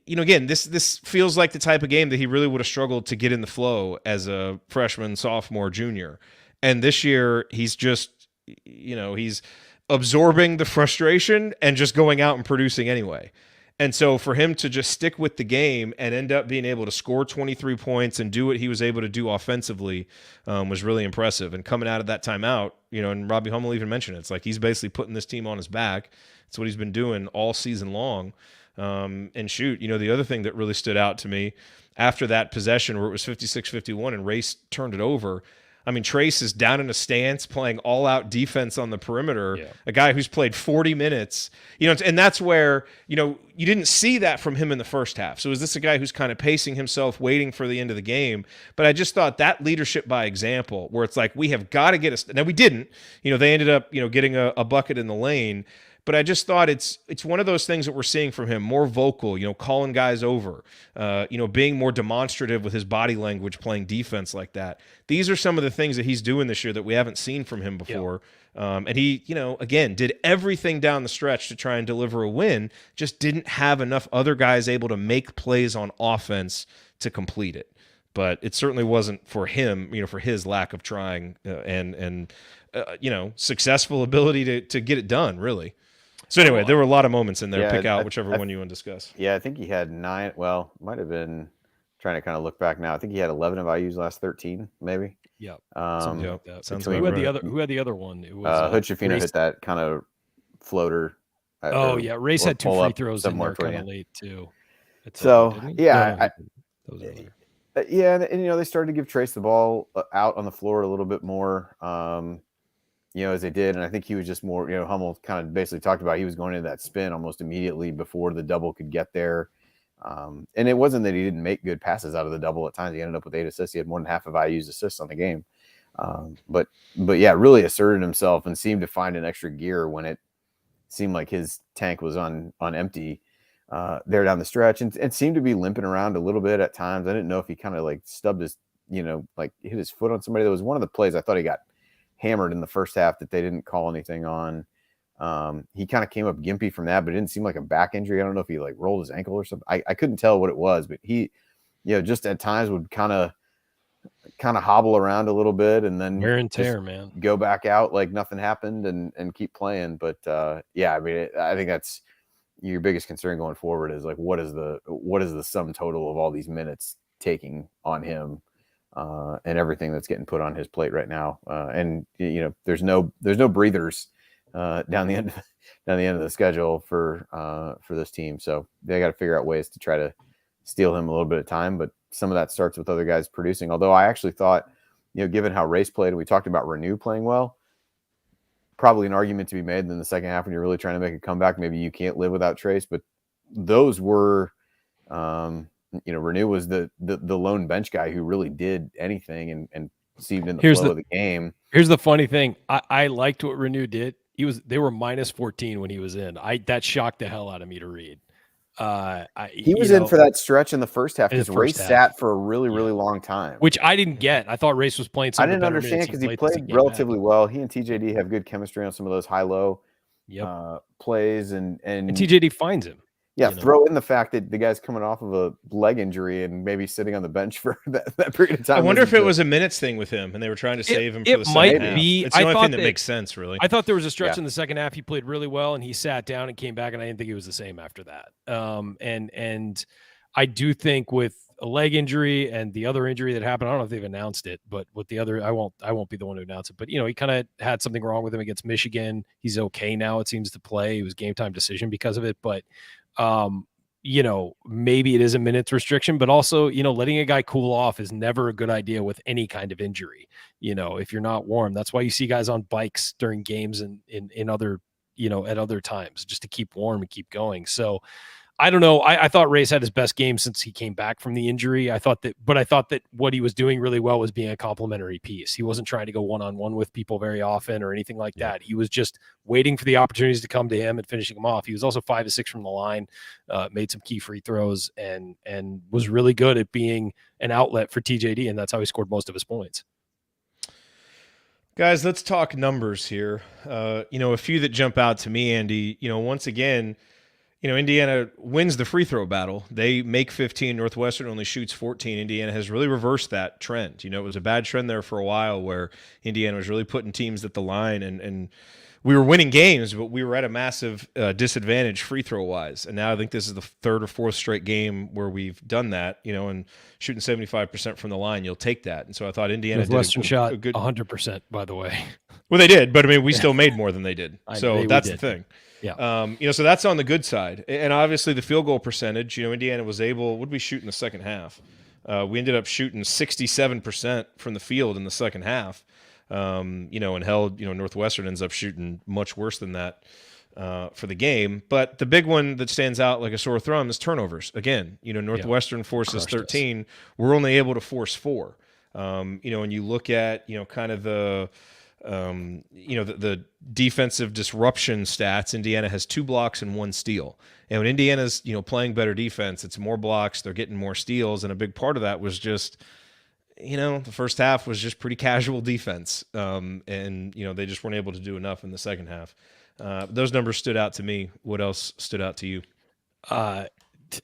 again, this feels like the type of game that he really would have struggled to get in the flow as a freshman, sophomore, junior. And this year, he's just, he's absorbing the frustration and just going out and producing anyway. And so for him to just stick with the game and end up being able to score 23 points and do what he was able to do offensively was really impressive. And coming out of that timeout, and Robbie Hummel even mentioned it, it's like he's basically putting this team on his back. It's what he's been doing all season long. And shoot, the other thing that really stood out to me after that possession where it was 56-51 and Race turned it over, Trace is down in a stance playing all-out defense on the perimeter, a guy who's played 40 minutes, and that's where, you didn't see that from him in the first half. So is this a guy who's kind of pacing himself, waiting for the end of the game? But I just thought that leadership by example, where it's like, we have got to get us. Now, we didn't. They ended up, getting a bucket in the lane. But I just thought it's one of those things that we're seeing from him, more vocal, calling guys over, being more demonstrative with his body language, playing defense like that. These are some of the things that he's doing this year that we haven't seen from him before. And he, again, did everything down the stretch to try and deliver a win, just didn't have enough other guys able to make plays on offense to complete it. But it certainly wasn't for him, for his lack of trying and successful ability to get it done, really. So anyway, there were a lot of moments in there. Pick out whichever one you want to discuss. Yeah, I think he had 9. Well, might have been trying to kind of look back now. I think he had 11 of IU's last 13, maybe. Yeah. Something like that. Sounds who about had right. who had the other one? It was Hood Shafino hit that kind of floater. Race had 2 free throws in there kind of late too. So yeah, yeah, and they started to give Trace the ball out on the floor a little bit more. As they did. And I think he was just more, Hummel kind of basically talked about he was going into that spin almost immediately before the double could get there. And it wasn't that he didn't make good passes out of the double at times. He ended up with 8 assists. He had more than half of IU's assists on the game. But yeah, really asserted himself and seemed to find an extra gear when it seemed like his tank was on empty there down the stretch and seemed to be limping around a little bit at times. I didn't know if he kind of like stubbed his, like hit his foot on somebody. That was one of the plays I thought he got hammered in the first half that they didn't call anything on. He kind of came up gimpy from that, but it didn't seem like a back injury. I don't know if he like rolled his ankle or something. I couldn't tell what it was, but he, just at times would kind of hobble around a little bit and then wear and tear, man, go back out like nothing happened and keep playing. But I think that's your biggest concern going forward is like, what is the sum total of all these minutes taking on him? And everything that's getting put on his plate right now. And there's no breathers down the end of the schedule for this team. So they got to figure out ways to try to steal him a little bit of time. But some of that starts with other guys producing. Although I actually thought, given how Race played, and we talked about Renew playing well, probably an argument to be made in the second half when you're really trying to make a comeback. Maybe you can't live without Trace, but those were, Renew was the lone bench guy who really did anything and seemed in the flow of the game. Here's the funny thing. I liked what Renew did. They were minus 14 when he was in. That shocked the hell out of me to read. He was in for that stretch in the first half because Race sat for a really, really long time. Which I didn't get. I thought Race was playing some I didn't understand because he played relatively well. He and TJD have good chemistry on some of those high-low plays. And TJD finds him. Yeah, you know? throw in the fact that the guy's coming off of a leg injury and maybe sitting on the bench for that period of time. I wonder if it was a minutes thing with him, and they were trying to save him for the second half. Be. It's the I only thought thing that makes sense, really. I thought there was a stretch in the second half he played really well, and he sat down and came back, and I didn't think he was the same after that. And I do think with a leg injury and the other injury that happened, I don't know if they've announced it, but with the other, I won't be the one to announce it. But he kind of had something wrong with him against Michigan. He's okay now, it seems, to play. It was game time decision because of it, but maybe it is a minutes restriction, but also, letting a guy cool off is never a good idea with any kind of injury. If you're not warm, that's why you see guys on bikes during games and in other, at other times, just to keep warm and keep going. So I don't know. I thought Reyes had his best game since he came back from the injury. I thought that what he was doing really well was being a complimentary piece. He wasn't trying to go one-on-one with people very often or anything like that. He was just waiting for the opportunities to come to him and finishing them off. He was also 5 of 6 from the line, made some key free throws, and was really good at being an outlet for TJD, and that's how he scored most of his points. Guys, let's talk numbers here. A few that jump out to me, Andy. Once again, Indiana wins the free throw battle. They make 15. Northwestern only shoots 14. Indiana has really reversed that trend. It was a bad trend there for a while where Indiana was really putting teams at the line, and we were winning games, but we were at a massive disadvantage free throw wise. And now I think this is the third or fourth straight game where we've done that, and shooting 75% from the line, you'll take that. And so I thought Indiana Northwestern shot a good 100%, by the way. Well, they did, but we still made more than they did. So that's the thing. Yeah. So that's on the good side. And obviously the field goal percentage, Indiana was able, what did we shoot in the second half? We ended up shooting 67% from the field in the second half, and held, Northwestern ends up shooting much worse than that for the game. But the big one that stands out like a sore thumb is turnovers. Again, Northwestern forces 13. We're only able to force 4. When you look at, kind of the defensive disruption stats, Indiana has 2 blocks and 1 steal. And when Indiana's, playing better defense, it's more blocks, they're getting more steals. And a big part of that was just, the first half was just pretty casual defense. And they just weren't able to do enough in the second half. Those numbers stood out to me. What else stood out to you? How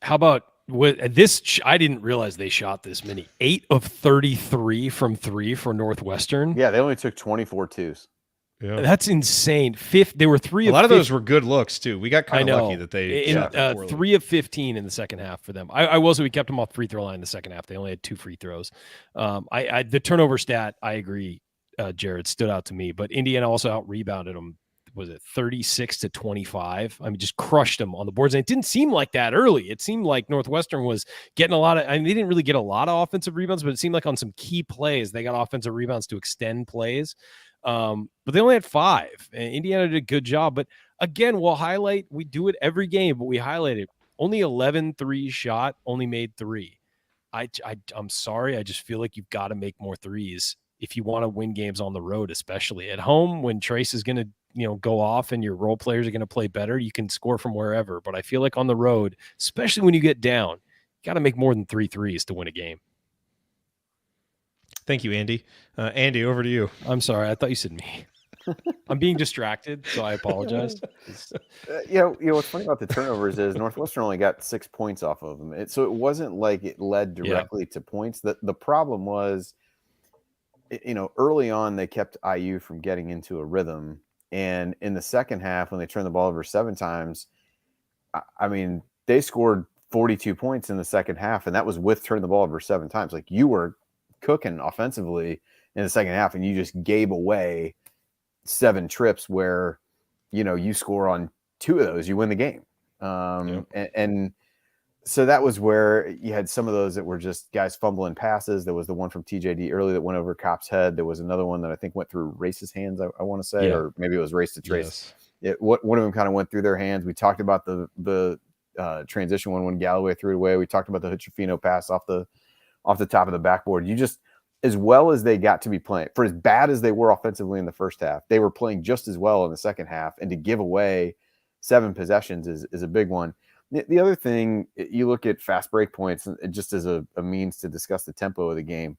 about this? I didn't realize they shot this many. 8 of 33 from 3 for Northwestern. Yeah, they only took 24 twos. Yeah, that's insane. They were 3. A lot of those were good looks too. We got kind of lucky that they 3 of 15 in the second half for them. I will say we kept them off free throw line in the second half. They only had 2 free throws. The turnover stat, I agree, Jared, stood out to me. But Indiana also out rebounded them. Was it 36 to 25? I mean, just crushed them on the boards. And it didn't seem like that early. It seemed like Northwestern was getting a lot of, they didn't really get a lot of offensive rebounds, but it seemed like on some key plays, they got offensive rebounds to extend plays. But they only had 5, and Indiana did a good job. But again, we do it every game, but we highlighted only 11 threes shot, only made 3. I'm sorry. I just feel like you've got to make more threes if you want to win games on the road, especially at home when Trace is going to, go off and your role players are going to play better. You can score from wherever, but I feel like on the road, especially when you get down, you got to make more than 3 threes to win a game. Thank you, Andy. Andy, over to you. I'm sorry. I thought you said me. I'm being distracted, so I apologize. What's funny about the turnovers is Northwestern only got 6 points off of them. So it wasn't like it led directly to points. The problem was, early on they kept IU from getting into a rhythm. And in the second half, when they turned the ball over 7 times, they scored 42 points in the second half, and that was with turning the ball over 7 times. Like, you were cooking offensively in the second half, and you just gave away 7 trips where, you score on 2 of those, you win the game. And so that was where you had some of those that were just guys fumbling passes. There was the one from TJD early that went over Kopp's head. There was another one that I think went through Race's hands, I want to say, or maybe it was Race to Trace. Yes. One of them kind of went through their hands. We talked about the transition one when Galloway threw it away. We talked about the Huchafino pass off the top of the backboard. You just, as well as they got to be playing, for as bad as they were offensively in the first half, they were playing just as well in the second half. And to give away 7 possessions is a big one. The other thing, you look at fast break points just as a means to discuss the tempo of the game.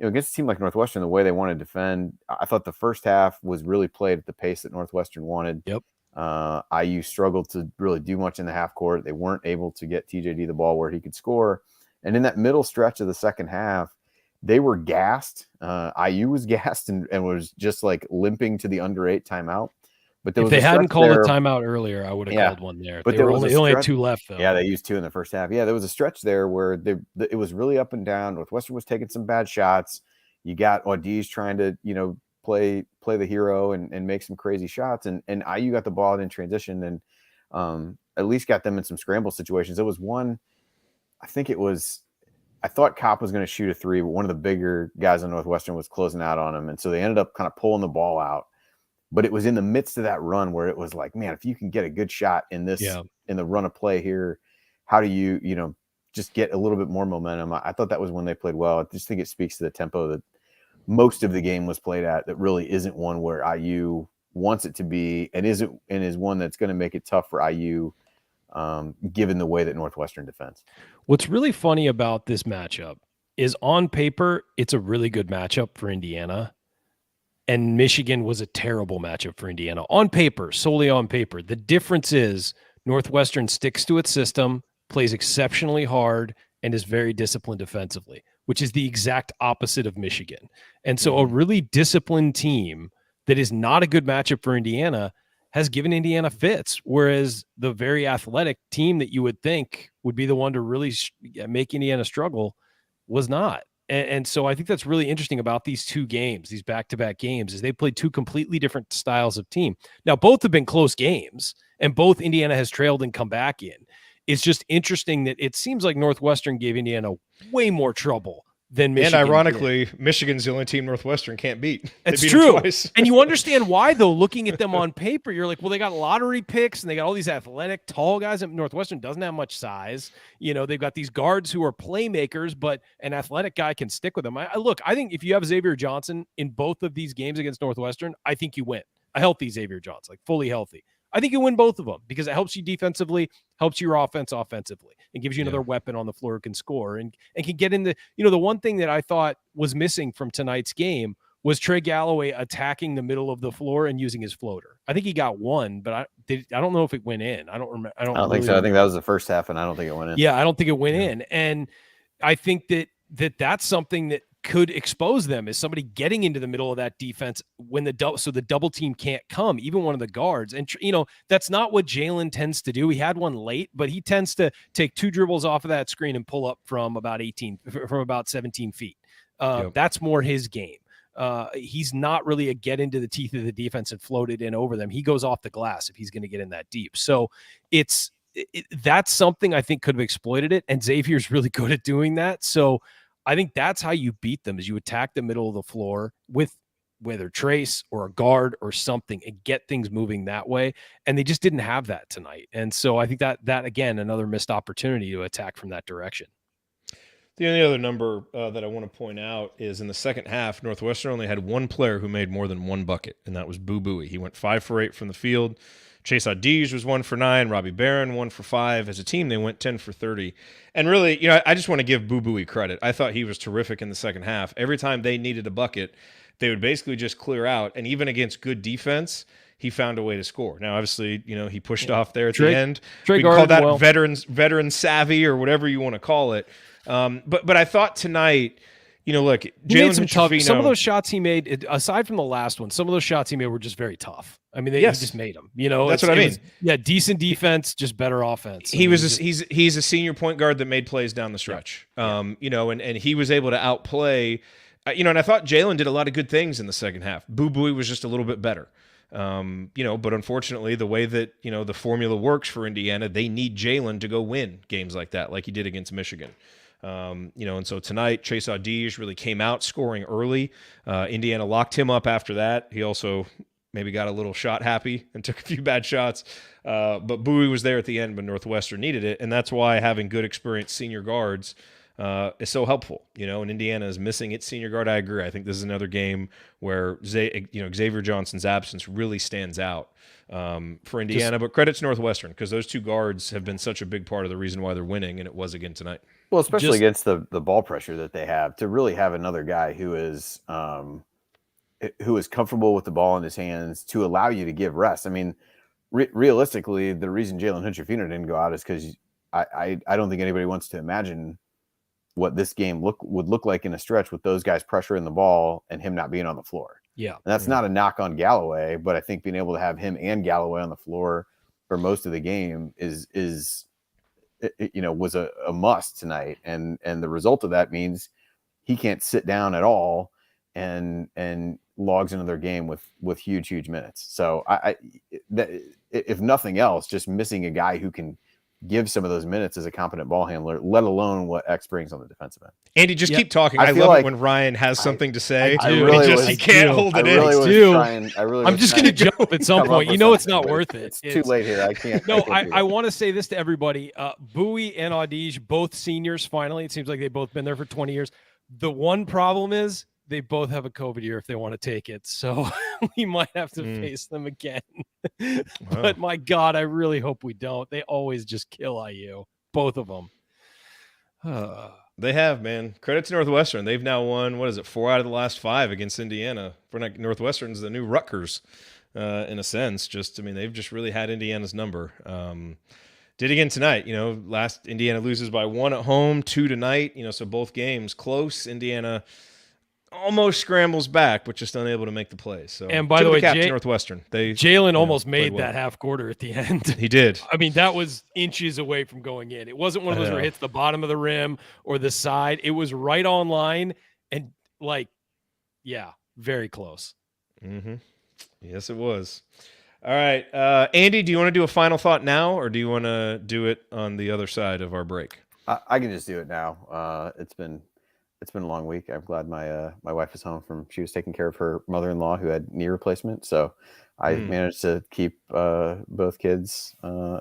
Against a team like Northwestern, the way they want to defend, I thought the first half was really played at the pace that Northwestern wanted. Yep. IU struggled to really do much in the half court. They weren't able to get TJD the ball where he could score. And in that middle stretch of the second half, they were gassed. IU was gassed and was just like limping to the under 8 timeout. But if they hadn't called a timeout earlier, I would have called one there. But they only had 2 left, though. Yeah, they used 2 in the first half. Yeah, there was a stretch there where it was really up and down. Northwestern was taking some bad shots. You got Audi's trying to, play the hero and make some crazy shots. And IU got the ball in transition and at least got them in some scramble situations. There was one, I thought Kopp was going to shoot a 3, but one of the bigger guys on Northwestern was closing out on him. And so they ended up kind of pulling the ball out. But it was in the midst of that run where it was like, man, if you can get a good shot in this, in the run of play here, how do you, just get a little bit more momentum? I thought that was when they played well. I just think it speaks to the tempo that most of the game was played at that really isn't one where IU wants it to be and is one that's going to make it tough for IU given the way that Northwestern defends. What's really funny about this matchup is on paper, it's a really good matchup for Indiana. And Michigan was a terrible matchup for Indiana on paper, solely on paper. The difference is Northwestern sticks to its system, plays exceptionally hard, and is very disciplined defensively, which is the exact opposite of Michigan. And so a really disciplined team that is not a good matchup for Indiana has given Indiana fits, whereas the very athletic team that you would think would be the one to really make Indiana struggle was not. And so I think that's really interesting about these 2 games, these back-to-back games, is they played 2 completely different styles of team. Now, both have been close games, and both Indiana has trailed and come back in. It's just interesting that it seems like Northwestern gave Indiana way more trouble than Michigan. And ironically, Michigan's the only team Northwestern can't beat. It's true. And you understand why, though, looking at them on paper, you're like, well, they got lottery picks and they got all these athletic, tall guys. And Northwestern doesn't have much size. They've got these guards who are playmakers, but an athletic guy can stick with them. I think if you have Xavier Johnson in both of these games against Northwestern, I think you win. A healthy Xavier Johnson, like fully healthy. I think you win both of them because it helps you defensively, helps your offense offensively, and gives you another weapon on the floor who can score and can get in the, the one thing that I thought was missing from tonight's game was Trey Galloway attacking the middle of the floor and using his floater. I think he got one, but I don't know if it went in. I don't remember. I don't think so. I think that was the first half, and I don't think it went in. Yeah, I don't think it went in. And I think that's something that could expose them as somebody getting into the middle of that defense when the double team can't come, even one of the guards. And, that's not what Jalen tends to do. He had one late, but he tends to take 2 dribbles off of that screen and pull up from about 17 feet. That's more his game. He's not really a get into the teeth of the defense and float it in over them. He goes off the glass if he's going to get in that deep. So that's something I think could have exploited it. And Xavier's really good at doing that. So I think that's how you beat them, is you attack the middle of the floor with whether Trace or a guard or something and get things moving that way. And they just didn't have that tonight. And so I think that again, another missed opportunity to attack from that direction. The only other number that I want to point out is in the second half, Northwestern only had 1 player who made more than 1 bucket, and that was Boo Buie. He went 5 for 8 from the field. Chase Audige was 1 for 9. Robbie Barron 1 for 5. As a team, they went 10 for 30. And really, I just want to give Boo Buie credit. I thought he was terrific in the second half. Every time they needed a bucket, they would basically just clear out. And even against good defense, he found a way to score. Now, obviously, he pushed off there at the end. We can call that veteran savvy or whatever you want to call it. But I thought tonight, look, Jalen some of those shots he made, aside from the last one, some of those shots he made were just very tough. I mean, he just made them. That's what I mean. Decent defense, just better offense. He's a senior point guard that made plays down the stretch. And he was able to outplay. And I thought Jalen did a lot of good things in the second half. Boo Buie was just a little bit better. But unfortunately, the way that the formula works for Indiana, they need Jalen to go win games like that, like he did against Michigan. And so tonight, Chase Audige really came out scoring early. Indiana locked him up after that. He also maybe got a little shot happy and took a few bad shots. But Buie was there at the end when Northwestern needed it. And that's why having good experienced senior guards is so helpful, and Indiana is missing its senior guard. I agree. I think this is another game where Xavier Johnson's absence really stands out for Indiana, but credit to Northwestern because those 2 guards have been such a big part of the reason why they're winning, and it was again tonight. Well, especially against the ball pressure that they have, to really have another guy who is comfortable with the ball in his hands to allow you to give rest. I mean, realistically, the reason Jalen Hood-Schifino didn't go out is because I don't think anybody wants to imagine what this game would look like in a stretch with those guys pressuring the ball and him not being on the floor. Yeah. And that's not a knock on Galloway, but I think being able to have him and Galloway on the floor for most of the game was a must tonight. And the result of that means he can't sit down at all and logs into their game with huge minutes. So if nothing else, just missing a guy who can give some of those minutes as a competent ball handler, let alone what X brings on the defensive end. Andy, just keep talking. I love it when Ryan has something to say. He can't hold it in. I'm just going to jump at some point. It's not worth it. It's too late here. I can't. No, I want to say this to everybody. Bowie and Audige, both seniors, finally. It seems like they've both been there for 20 years. The one problem is they both have a COVID year if they want to take it. So we might have to face them again. But my God, I really hope we don't. They always just kill IU, both of them. They have, man. Credit to Northwestern. They've now won, 4 out of the last 5 against Indiana. Northwestern's the new Rutgers, in a sense. They've just really had Indiana's number. Did again tonight. Last Indiana loses by 1 at home, 2 tonight. So both games close. Indiana almost scrambles back, but just unable to make the play. So, and by the way, Northwestern, Jalen almost made that half quarter at the end. He did. That was inches away from going in. It wasn't one of those where it hits the bottom of the rim or the side. It was right on line and very close. Mm-hmm. Yes, it was. All right, Andy, do you want to do a final thought now, or do you want to do it on the other side of our break? I can just do it now. It's been a long week. I'm glad my wife is home she was taking care of her mother-in-law who had knee replacement. So I managed to keep both kids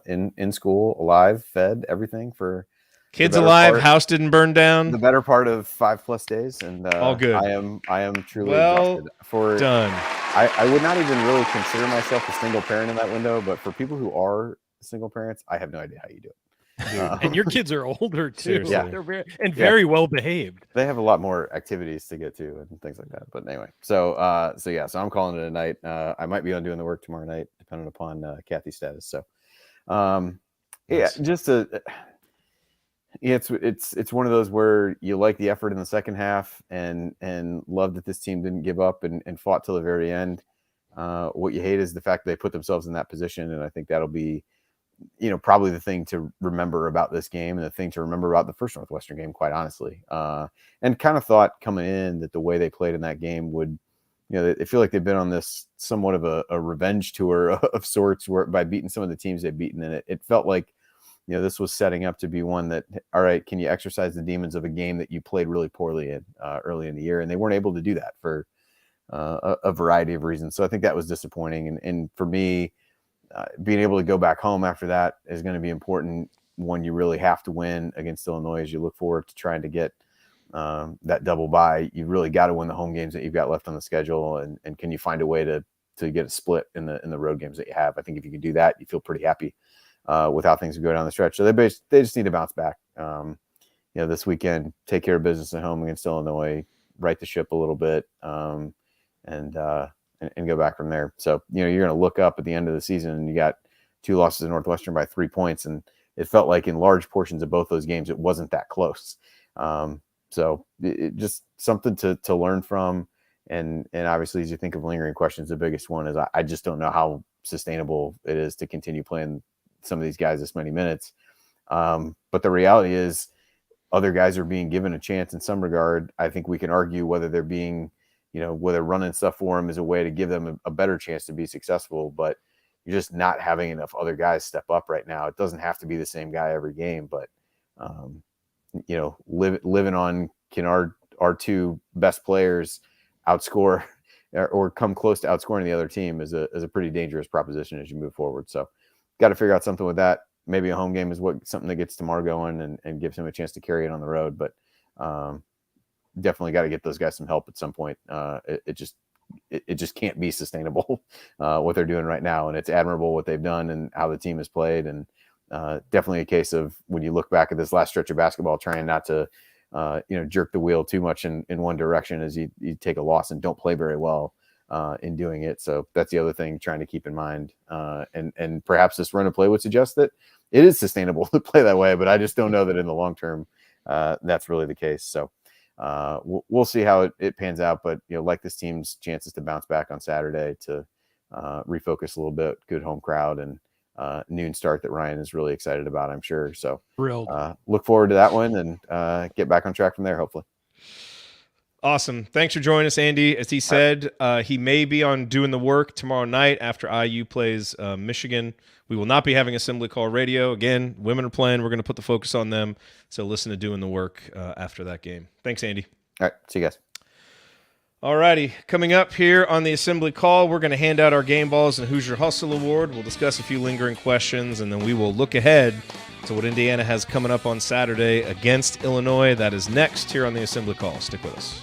in school, alive, fed, everything for kids alive. House didn't burn down. The better part of 5+ days, and all good. I am truly exhausted. Done. I would not even really consider myself a single parent in that window, but for people who are single parents, I have no idea how you do it. And your kids are older too. Yeah. They're very well behaved. They have a lot more activities to get to and things like that. But anyway, so I'm calling it a night. I might be on doing the work tomorrow night, depending upon Kathy's status. So, it's one of those where you like the effort in the second half and love that this team didn't give up and fought till the very end. What you hate is the fact that they put themselves in that position, and I think that'll be probably the thing to remember about this game and the thing to remember about the first Northwestern game, quite honestly. And kind of thought coming in that the way they played in that game would, they feel like they've been on this somewhat of a revenge tour of sorts by beating some of the teams they've beaten. And it felt like, this was setting up to be one that, all right, can you exercise the demons of a game that you played really poorly in early in the year? And they weren't able to do that for a variety of reasons. So I think that was disappointing. And for me, being able to go back home after that is going to be important when you really have to win against Illinois as you look forward to trying to get that double bye. You really got to win the home games that you've got left on the schedule. And can you find a way to get a split in the road games that you have? I think if you can do that, you feel pretty happy with how things go down the stretch. So they just need to bounce back. This weekend, take care of business at home against Illinois, right the ship a little bit, and go back from there. So, you're going to look up at the end of the season and you got 2 losses to Northwestern by 3 points. And it felt like in large portions of both those games, it wasn't that close. So it just something to learn from. And obviously, as you think of lingering questions, the biggest one is I just don't know how sustainable it is to continue playing some of these guys this many minutes. But the reality is other guys are being given a chance in some regard. I think we can argue whether they're being whether running stuff for them is a way to give them a better chance to be successful, but you're just not having enough other guys step up right now. It doesn't have to be the same guy every game, but living on can our 2 best players outscore or come close to outscoring the other team is a pretty dangerous proposition as you move forward. So got to figure out something with that. Maybe a home game is something that gets Tamar going and gives him a chance to carry it on the road, but definitely got to get those guys some help at some point. It just can't be sustainable what they're doing right now. And it's admirable what they've done and how the team has played. And definitely a case of when you look back at this last stretch of basketball, trying not to, jerk the wheel too much in one direction as you take a loss and don't play very well. in doing it. So that's the other thing trying to keep in mind. And perhaps this run of play would suggest that it is sustainable to play that way, but I just don't know that in the long term that's really the case. So we'll see how it pans out. But like this team's chances to bounce back on Saturday, to refocus a little bit, good home crowd, and noon start that Ryan is really excited about, I'm sure. So look forward to that one and get back on track from there, hopefully. Awesome. Thanks for joining us, Andy. As he said, he may be on Doing the Work tomorrow night after IU plays Michigan. We will not be having Assembly Call Radio. Again, women are playing. We're going to put the focus on them. So listen to Doing the Work after that game. Thanks, Andy. All right. See you guys. All righty. Coming up here on the Assembly Call, we're going to hand out our Game Balls and Hoosier Hustle Award. We'll discuss a few lingering questions, and then we will look ahead to what Indiana has coming up on Saturday against Illinois. That is next here on the Assembly Call. Stick with us.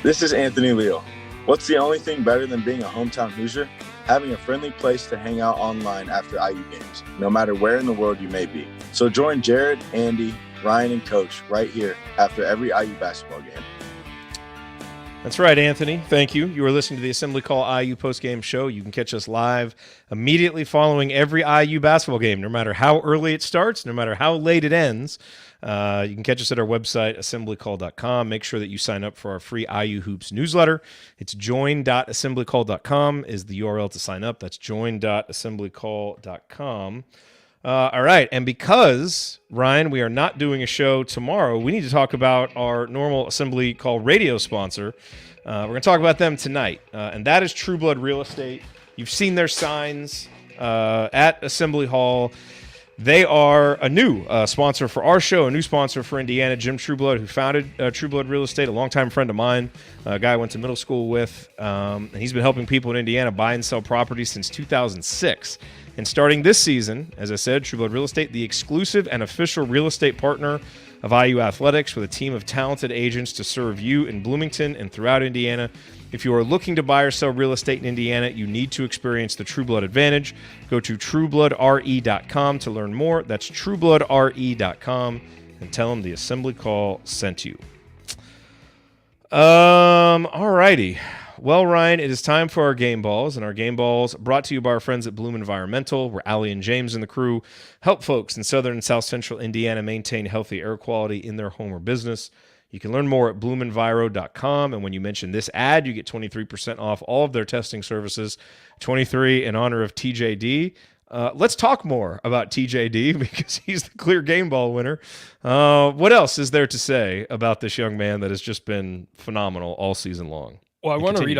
This is Anthony Leo. What's the only thing better than being a hometown Hoosier? Having a friendly place to hang out online after IU games, no matter where in the world you may be. So join Jared, Andy, Ryan, and Coach right here after every IU basketball game. That's right, Anthony. Thank you. You are listening to the Assembly Call IU postgame show. You can catch us live immediately following every IU basketball game, no matter how early it starts, no matter how late it ends. You can catch us at our website, assemblycall.com. Make sure that you sign up for our free IU Hoops newsletter. It's join.assemblycall.com is the URL to sign up. That's join.assemblycall.com. All right, and because, Ryan, we are not doing a show tomorrow, we need to talk about our normal Assembly Call radio sponsor. We're going to talk about them tonight, and that is True Blood Real Estate. You've seen their signs at Assembly Hall. They are a new sponsor for our show, a new sponsor for Indiana. Jim Trueblood, who founded True Blood Real Estate, a longtime friend of mine, a guy I went to middle school with. And he's been helping people in Indiana buy and sell properties since 2006. And starting this season, as I said, True Blood Real Estate, the exclusive and official real estate partner of IU Athletics, with a team of talented agents to serve you in Bloomington and throughout Indiana. If you are looking to buy or sell real estate in Indiana, you need to experience the True Blood advantage. Go to truebloodre.com to learn more. That's truebloodre.com, and tell them the Assembly Call sent you. All righty. Well, Ryan, it is time for our game balls, and our game balls brought to you by our friends at Bloom Environmental, where Allie and James and the crew help folks in southern and south central Indiana maintain healthy air quality in their home or business. You can learn more at bloomenviro.com, and when you mention this ad, you get 23% off all of their testing services, 23 in honor of TJD. Let's talk more about TJD because he's the clear game ball winner. What else is there to say about this young man that has just been phenomenal all season long? Well, I want to read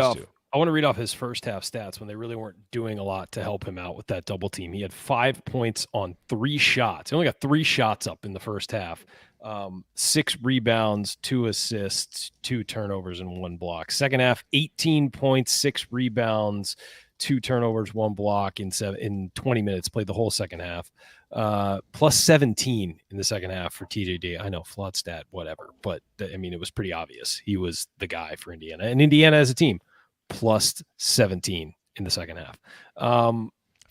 off his first half stats when they really weren't doing a lot to help him out with that double team. He had 5 points on 3 shots. He only got 3 shots up in the first half. 6 rebounds, 2 assists, 2 turnovers, and 1 block. Second half, 18 points, 6 rebounds, 2 turnovers, 1 block in 20 minutes. Played the whole second half. Plus 17 in the second half for TJD. I know, flawed stat, whatever. But, I mean, it was pretty obvious. He was the guy for Indiana. And Indiana as a team, plus 17 in the second half.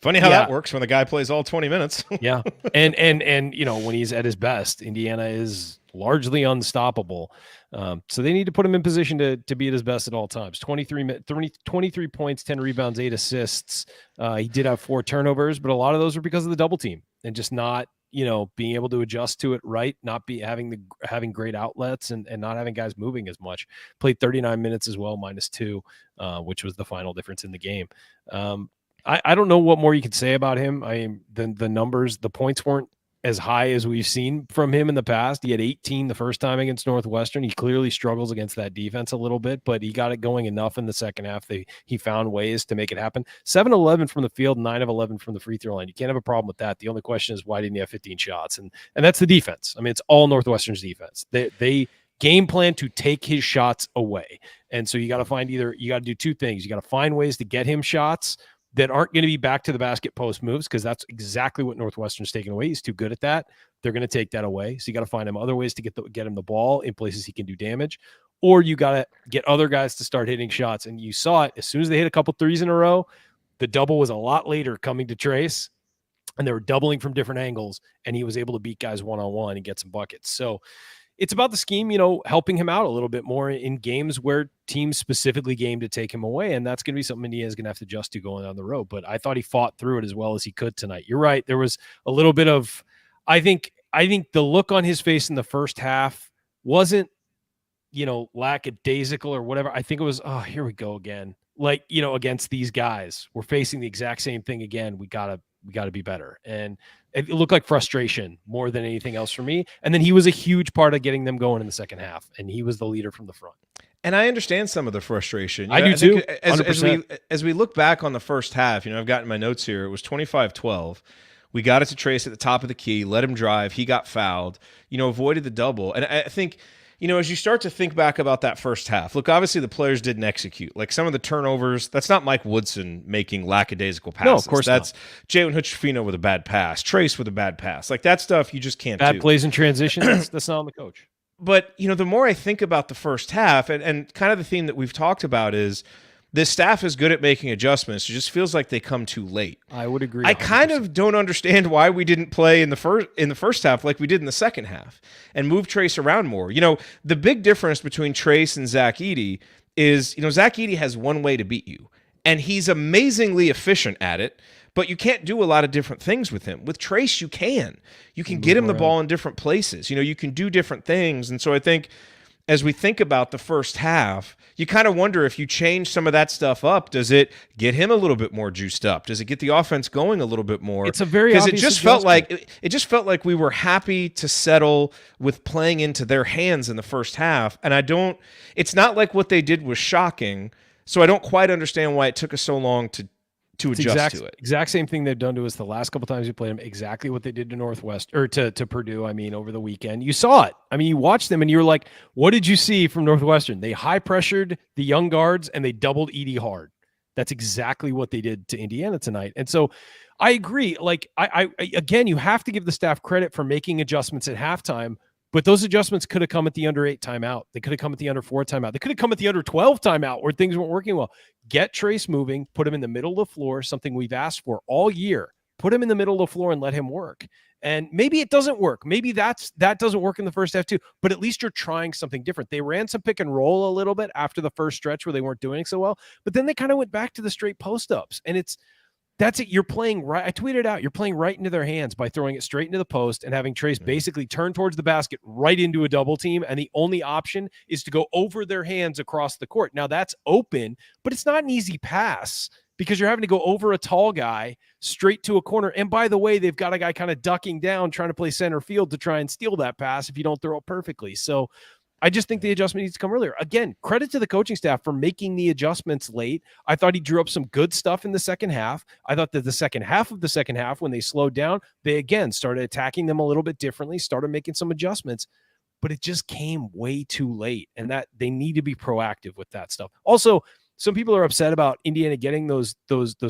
Funny how that works when the guy plays all 20 minutes. Yeah. And you know, when he's at his best, Indiana is largely unstoppable. So they need to put him in position to be at his best at all times. 23 points, 10 rebounds, 8 assists. He did have 4 turnovers, but a lot of those were because of the double team and just not, you know, being able to adjust to it right, not be having great outlets and not having guys moving as much. Played 39 minutes as well, -2, which was the final difference in the game. I don't know what more you could say about him. The numbers, the points weren't as high as we've seen from him in the past. He had 18 the first time against Northwestern. He clearly struggles against that defense a little bit, but he got it going enough in the second half. He found ways to make it happen. 7-11 from the field, 9 of 11 from the free throw line. You can't have a problem with that. The only question is, why didn't he have 15 shots? And that's the defense. I mean, it's all Northwestern's defense. They game plan to take his shots away. And so you got to do 2 things. You got to find ways to get him shots that aren't going to be back to the basket post moves, because that's exactly what Northwestern's taken away. He's too good at that. they're going to take that away. So you got to find him other ways to get him the ball in places he can do damage, or you got to get other guys to start hitting shots. And you saw it as soon as they hit a couple threes in a row. The double was a lot later coming to Trace, and they were doubling from different angles, and he was able to beat guys one-on-one and get some buckets. So it's about the scheme, helping him out a little bit more in games where teams specifically game to take him away. And that's going to be something Indiana's going to have to adjust to going down the road. But I thought he fought through it as well as he could tonight. You're right. There was a little bit of, I think the look on his face in the first half wasn't, lackadaisical or whatever. I think it was, oh, here we go again. Like, against these guys, we're facing the exact same thing again. We gotta be better. And it looked like frustration more than anything else for me. And then he was a huge part of getting them going in the second half. And he was the leader from the front. And I understand some of the frustration. I do too. As we look back on the first half, I've gotten my notes here. It was 25-12. We got it to Trace at the top of the key, let him drive. He got fouled, avoided the double. And I think, as you start to think back about that first half, look, obviously the players didn't execute. Like some of the turnovers, that's not Mike Woodson making lackadaisical passes. No, of course that's not. Jalen Hutchefino with a bad pass, Trace with a bad pass. Like that stuff you just can't do. Bad plays in transition, that's not on the coach. But, the more I think about the first half, and kind of the theme that we've talked about is this staff is good at making adjustments. It just feels like they come too late. I would agree. 100%. I kind of don't understand why we didn't play in the first half like we did in the second half and move Trace around more. The big difference between Trace and Zach Edey is, Zach Edey has one way to beat you, and he's amazingly efficient at it. But you can't do a lot of different things with him. With Trace, you can. You can get him the ball in different places. You can do different things. And so I think as we think about the first half, you kind of wonder if you change some of that stuff up, does it get him a little bit more juiced up? Does it get the offense going a little bit more? It's a very because obvious it just felt like we were happy to settle with playing into their hands in the first half. And it's not like what they did was shocking. So I don't quite understand why it took us so long to adjust to it. Exact same thing they've done to us the last couple times we played them. Exactly what they did to Northwestern or to Purdue. Over the weekend, you saw it. You watched them and you were like, "What did you see from Northwestern?" They high pressured the young guards and they doubled Edey hard. That's exactly what they did to Indiana tonight. And so, I agree. Like I again, you have to give the staff credit for making adjustments at halftime. But those adjustments could have come at the under 8 timeout. They could have come at the under 4 timeout. They could have come at the under 12 timeout where things weren't working well. Get Trace moving, put him in the middle of the floor, something we've asked for all year. Put him in the middle of the floor and let him work. And maybe it doesn't work. Maybe that doesn't work in the first half too. But at least you're trying something different. They ran some pick and roll a little bit after the first stretch where they weren't doing so well. But then they kind of went back to the straight post-ups. And that's it. You're playing right. I tweeted out, you're playing right into their hands by throwing it straight into the post and having Trace basically turn towards the basket right into a double team. And the only option is to go over their hands across the court. Now that's open, but it's not an easy pass because you're having to go over a tall guy straight to a corner. And by the way, they've got a guy kind of ducking down, trying to play center field to try and steal that pass if you don't throw it perfectly. So I just think the adjustment needs to come earlier. Again, credit to the coaching staff for making the adjustments late. I thought he drew up some good stuff in the second half. I thought that the second half of the second half, when they slowed down, they again started attacking them a little bit differently, started making some adjustments, but it just came way too late. And that they need to be proactive with that stuff. Also, some people are upset about Indiana getting those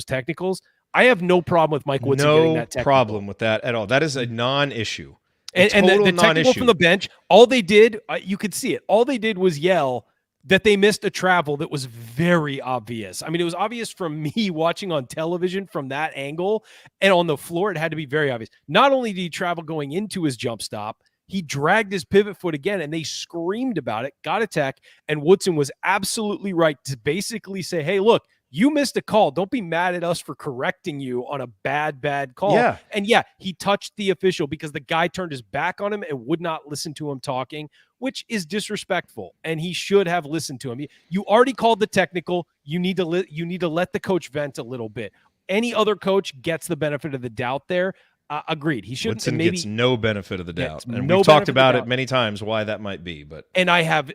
technicals. I have no problem with Mike Woodson getting that technical. No problem with that at all. That is a non-issue. And the technical from the bench, all they did, you could see it. All they did was yell that they missed a travel that was very obvious. It was obvious from me watching on television from that angle, and on the floor, it had to be very obvious. Not only did he travel going into his jump stop, he dragged his pivot foot again, and they screamed about it, got a tech, and Woodson was absolutely right to basically say, hey, look, you missed a call. Don't be mad at us for correcting you on a bad call. Yeah. And yeah, he touched the official because the guy turned his back on him and would not listen to him talking, which is disrespectful. And he should have listened to him. You already called the technical. You need to let the coach vent a little bit. Any other coach gets the benefit of the doubt there. Agreed. He shouldn't. Woodson gets no benefit of the doubt, and we've talked about it many times why that might be. But I have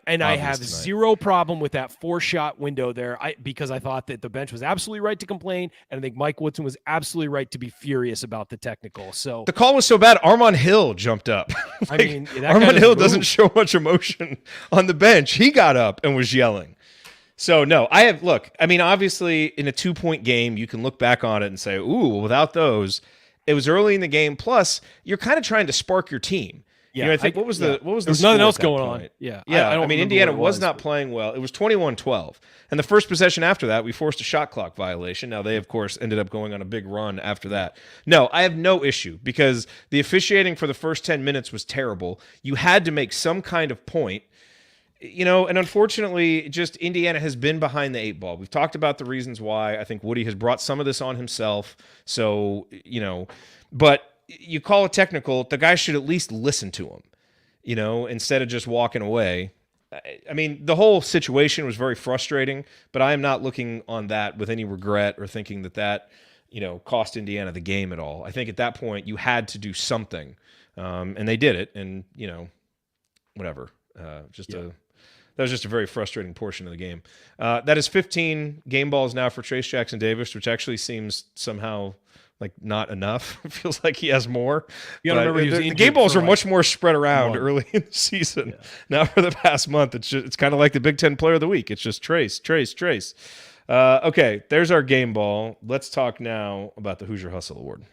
zero problem with that 4-shot window there. Because I thought that the bench was absolutely right to complain, and I think Mike Woodson was absolutely right to be furious about the technical. So the call was so bad, Armand Hill jumped up. Armand Hill doesn't show much emotion on the bench. He got up and was yelling. So no, obviously in a 2-point game, you can look back on it and say, ooh, well, without those. It was early in the game. Plus, you're kind of trying to spark your team. Yeah, You know, I think what was the There's score nothing else at that going point? on. Yeah, Yeah. I don't I mean, remember Indiana what it was not but- playing well. It was 21-12. And the first possession after that, we forced a shot clock violation. Now, they, of course, ended up going on a big run after that. No, I have no issue because the officiating for the first 10 minutes was terrible. You had to make some kind of point. You know, and unfortunately, just Indiana has been behind the 8 ball. We've talked about the reasons why. I think Woody has brought some of this on himself. So, you know, but you call it technical, the guy should at least listen to him, you know, instead of just walking away. I mean, the whole situation was very frustrating, but I am not looking on that with any regret or thinking that, you know, cost Indiana the game at all. I think at that point you had to do something, and they did it, and, you know, whatever. That was just a very frustrating portion of the game. That is 15 game balls now for Trace Jackson Davis, which actually seems somehow like not enough. It feels like he has more. You gotta remember he was the injured game balls for are much more spread around month. early in the season. Yeah. Now for the past month, it's kind of like the Big Ten Player of the Week. It's just Trace. Okay, there's our game ball. Let's talk now about the Hoosier Hustle Award.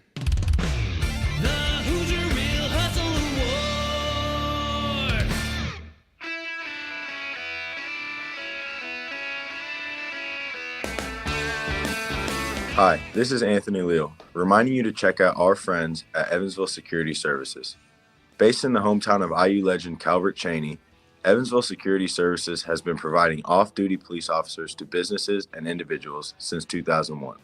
Hi, this is Anthony Leal, reminding you to check out our friends at Evansville Security Services. Based in the hometown of IU legend Calvert Chaney, Evansville Security Services has been providing off-duty police officers to businesses and individuals since 2001.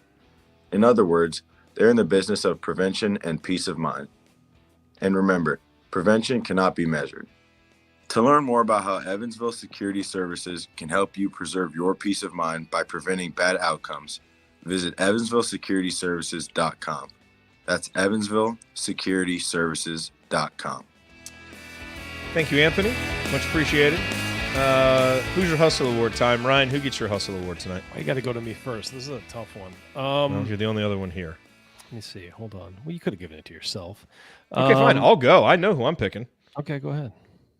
In other words, they're in the business of prevention and peace of mind. And remember, prevention cannot be measured. To learn more about how Evansville Security Services can help you preserve your peace of mind by preventing bad outcomes, visit evansvillesecurityservices.com. That's evansvillesecurityservices.com. Thank you, Anthony. Much appreciated. Hoosier Hustle Award time. Ryan, who gets your Hustle Award tonight? You got to go to me first. This is a tough one. Well, you're the only other one here. Let me see. Hold on. Well, you could have given it to yourself. Okay, fine. I'll go. I know who I'm picking. Okay, go ahead.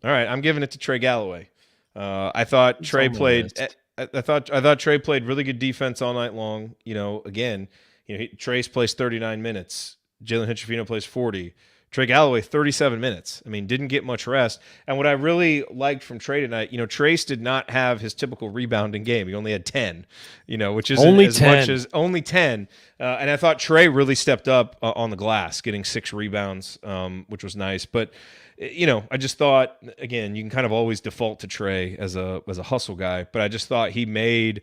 All right, I'm giving it to Trey Galloway. I thought Trey played. I thought Trey played really good defense all night long. You know, again, Trace plays 39 minutes. Jalen Hitchafino plays 40. Trey Galloway 37 minutes. I mean, didn't get much rest. And what I really liked from Trey tonight, Trace did not have his typical rebounding game. He only had 10. Which is only as 10. Much as only 10. And I thought Trey really stepped up on the glass, getting 6 rebounds, which was nice. But I just thought, again, you can kind of always default to Trey as a hustle guy, but I just thought he made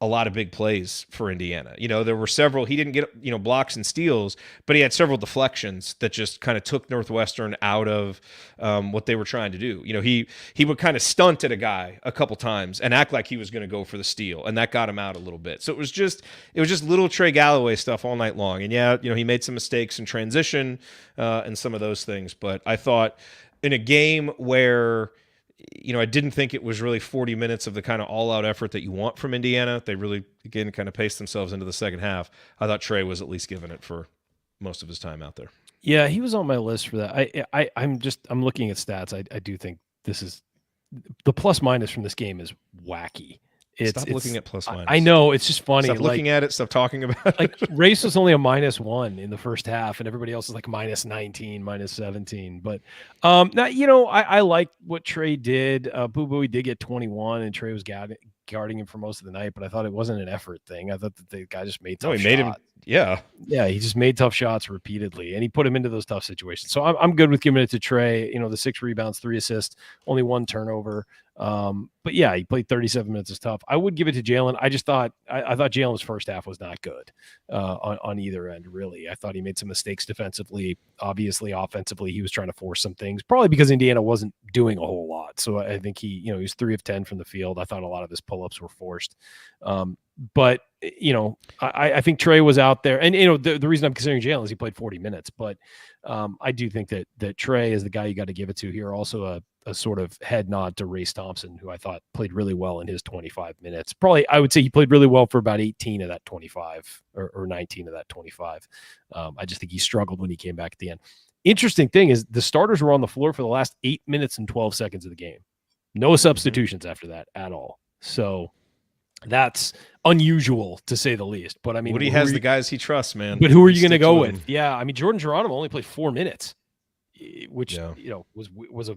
a lot of big plays for Indiana. There were several, he didn't get, blocks and steals, but he had several deflections that just kind of took Northwestern out of what they were trying to do. He would kind of stunt at a guy a couple times and act like he was going to go for the steal, and that got him out a little bit. So it was just little Trey Galloway stuff all night long. And yeah, he made some mistakes in transition and some of those things, but I thought in a game where I didn't think it was really 40 minutes of the kind of all-out effort that you want from Indiana. They really, again, kind of paced themselves into the second half. I thought Trey was at least giving it for most of his time out there. Yeah, he was on my list for that. I'm looking at stats. I do think this is the plus minus from this game is wacky. Stop looking at plus minus. I know, it's just funny. Stop looking at it. Stop talking about it. Like Race was only a -1 in the first half, and everybody else is like -19, -17. But now, I like what Trey did. Boo Boo, he did get 21, and Trey was guarding him for most of the night. But I thought it wasn't an effort thing. I thought that the guy just made tough shots. Made him. Yeah, he just made tough shots repeatedly, and he put him into those tough situations. So I'm good with giving it to Trey. The 6 rebounds, 3 assists, only 1 turnover. But yeah, he played 37 minutes. Is tough. I would give it to Jalen. I just thought I thought Jalen's first half was not good on either end. Really, I thought he made some mistakes defensively. Obviously, offensively, he was trying to force some things, probably because Indiana wasn't doing a whole lot. So I think he was 3 of 10 from the field. I thought a lot of his pull-ups were forced. But I think Trey was out there, and the reason I'm considering Jalen is he played 40 minutes. But I do think that Trey is the guy you got to give it to here. Also a sort of head nod to Race Thompson, who I thought played really well in his 25 minutes. Probably, I would say he played really well for about 18 of that 25 or 19 of that 25. I just think he struggled when he came back at the end. Interesting thing is the starters were on the floor for the last 8 minutes and 12 seconds of the game. No substitutions after that at all. So That's unusual to say the least. But I mean, Woody has the guys he trusts, man. But who are you going to Sticks go with with? him. Yeah, I mean, Jordan Geronimo only played 4 minutes, which Yeah. was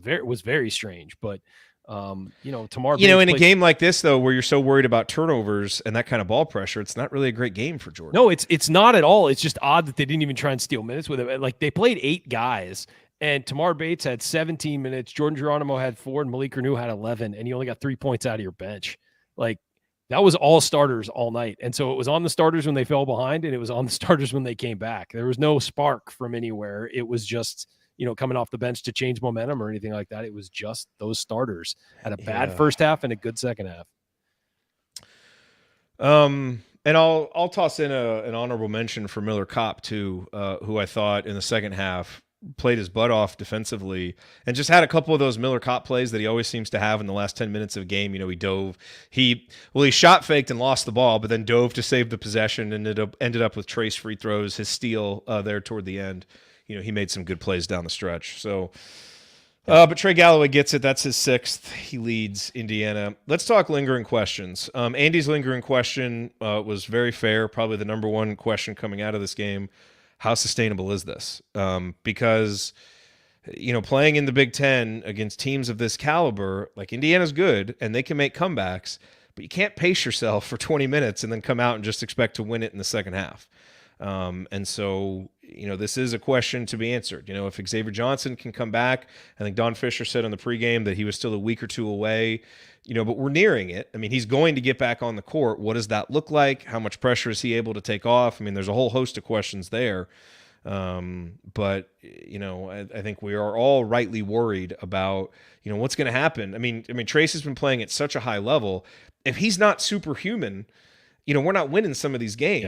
very strange. But Tamar, In a game like this though, where you're so worried about turnovers and that kind of ball pressure, it's not really a great game for Jordan. No, it's not at all. It's just odd that they didn't even try and steal minutes with him. Like, they played 8 guys, and Tamar Bates had 17 minutes. Jordan Geronimo had 4, and Malik Renew had 11, and you only got 3 points out of your bench. Like, that was all starters all night. And so it was on the starters when they fell behind, and it was on the starters when they came back. There was no spark from anywhere. It was just, coming off the bench to change momentum or anything like that. It was just those starters had a bad first half and a good second half. And I'll toss in an honorable mention for Miller Kopp too, who I thought in the second half played his butt off defensively and just had a couple of those Miller Kopp plays that he always seems to have in the last 10 minutes of a game. He dove, he shot faked and lost the ball, but then dove to save the possession and ended up with Trace free throws, his steal there toward the end. He made some good plays down the stretch. So, but Trey Galloway gets it. That's his 6th. He leads Indiana. Let's talk lingering questions. Andy's lingering question was very fair, probably the number one question coming out of this game. How sustainable is this? Because, playing in the Big Ten against teams of this caliber, like Indiana's good and they can make comebacks, but you can't pace yourself for 20 minutes and then come out and just expect to win it in the second half. And so, this is a question to be answered. If Xavier Johnson can come back, I think Don Fisher said on the pregame that he was still a week or two away, but we're nearing it. I mean, he's going to get back on the court. What does that look like? How much pressure is he able to take off? I mean, there's a whole host of questions there. But I think we are all rightly worried about, what's going to happen. I mean, Trace has been playing at such a high level. If he's not superhuman, we're not winning some of these games.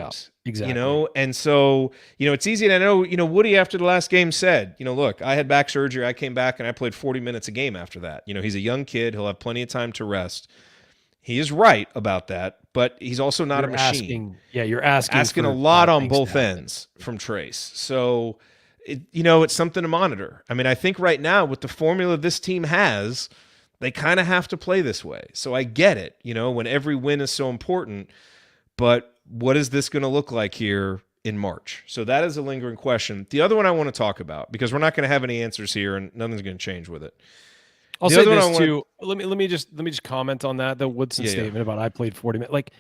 Yeah, exactly. And so, it's easy to know, Woody after the last game said, look, I had back surgery. I came back and I played 40 minutes a game after that. He's a young kid. He'll have plenty of time to rest. He is right about that, but he's also not a machine. You're asking a lot on both ends from Trace. So, it's something to monitor. I mean, I think right now with the formula this team has, they kind of have to play this way. So I get it, when every win is so important. But what is this going to look like here in March? So that is a lingering question. The other one I want to talk about, because we're not going to have any answers here and nothing's going to change with it. I'll say this too. Let me just comment on that. The Woodson statement about I played 40 minutes. Like,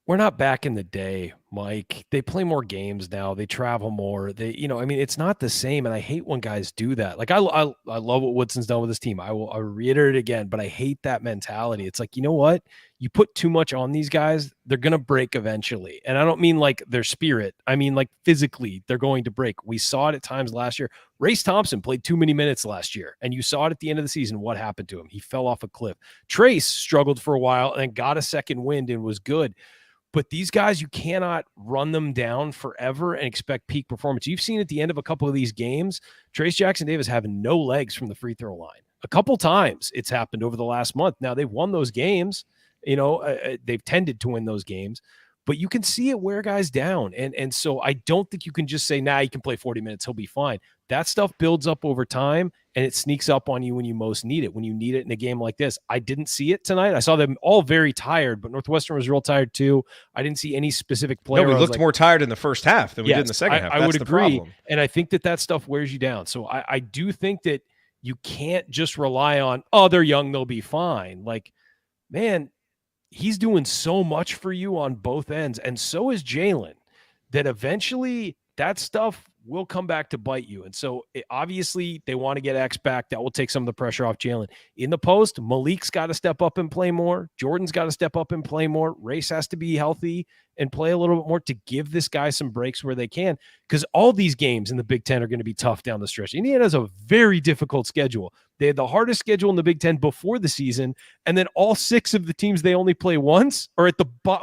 we're not back in the day, Mike. They play more games now. They travel more. It's not the same. And I hate when guys do that. Like, I love what Woodson's done with his team. I'll reiterate it again, but I hate that mentality. It's like, you know what? You put too much on these guys, they're going to break eventually. And I don't mean like their spirit. I mean, like, physically, they're going to break. We saw it at times last year. Race Thompson played too many minutes last year, and you saw it at the end of the season. What happened to him? He fell off a cliff. Trace struggled for a while and got a second wind and was good. But these guys, you cannot run them down forever and expect peak performance. You've seen at the end of a couple of these games, Trace Jackson Davis having no legs from the free throw line. A couple times it's happened over the last month. Now, they've won those games. They've tended to win those games. But you can see it wear guys down. And so I don't think you can just say, he can play 40 minutes, he'll be fine. That stuff builds up over time, and it sneaks up on you when you most need it, when you need it in a game like this. I didn't see it tonight. I saw them all very tired, but Northwestern was real tired too. I didn't see any specific player. No, we looked more tired in the first half than we did in the second half. I would agree. Problem. And I think that stuff wears you down. So I do think that you can't just rely on, they're young, they'll be fine. Like, man, he's doing so much for you on both ends, and so is Jalen, that eventually that stuff will come back to bite you. And so obviously they want to get X back. That will take some of the pressure off Jalen. In the post, Malik's got to step up and play more. Jordan's got to step up and play more. Race has to be healthy and play a little bit more to give this guy some breaks where they can, because all these games in the Big Ten are going to be tough down the stretch. Indiana has a very difficult schedule. They had the hardest schedule in the Big Ten before the season, and then all 6 of the teams they only play once are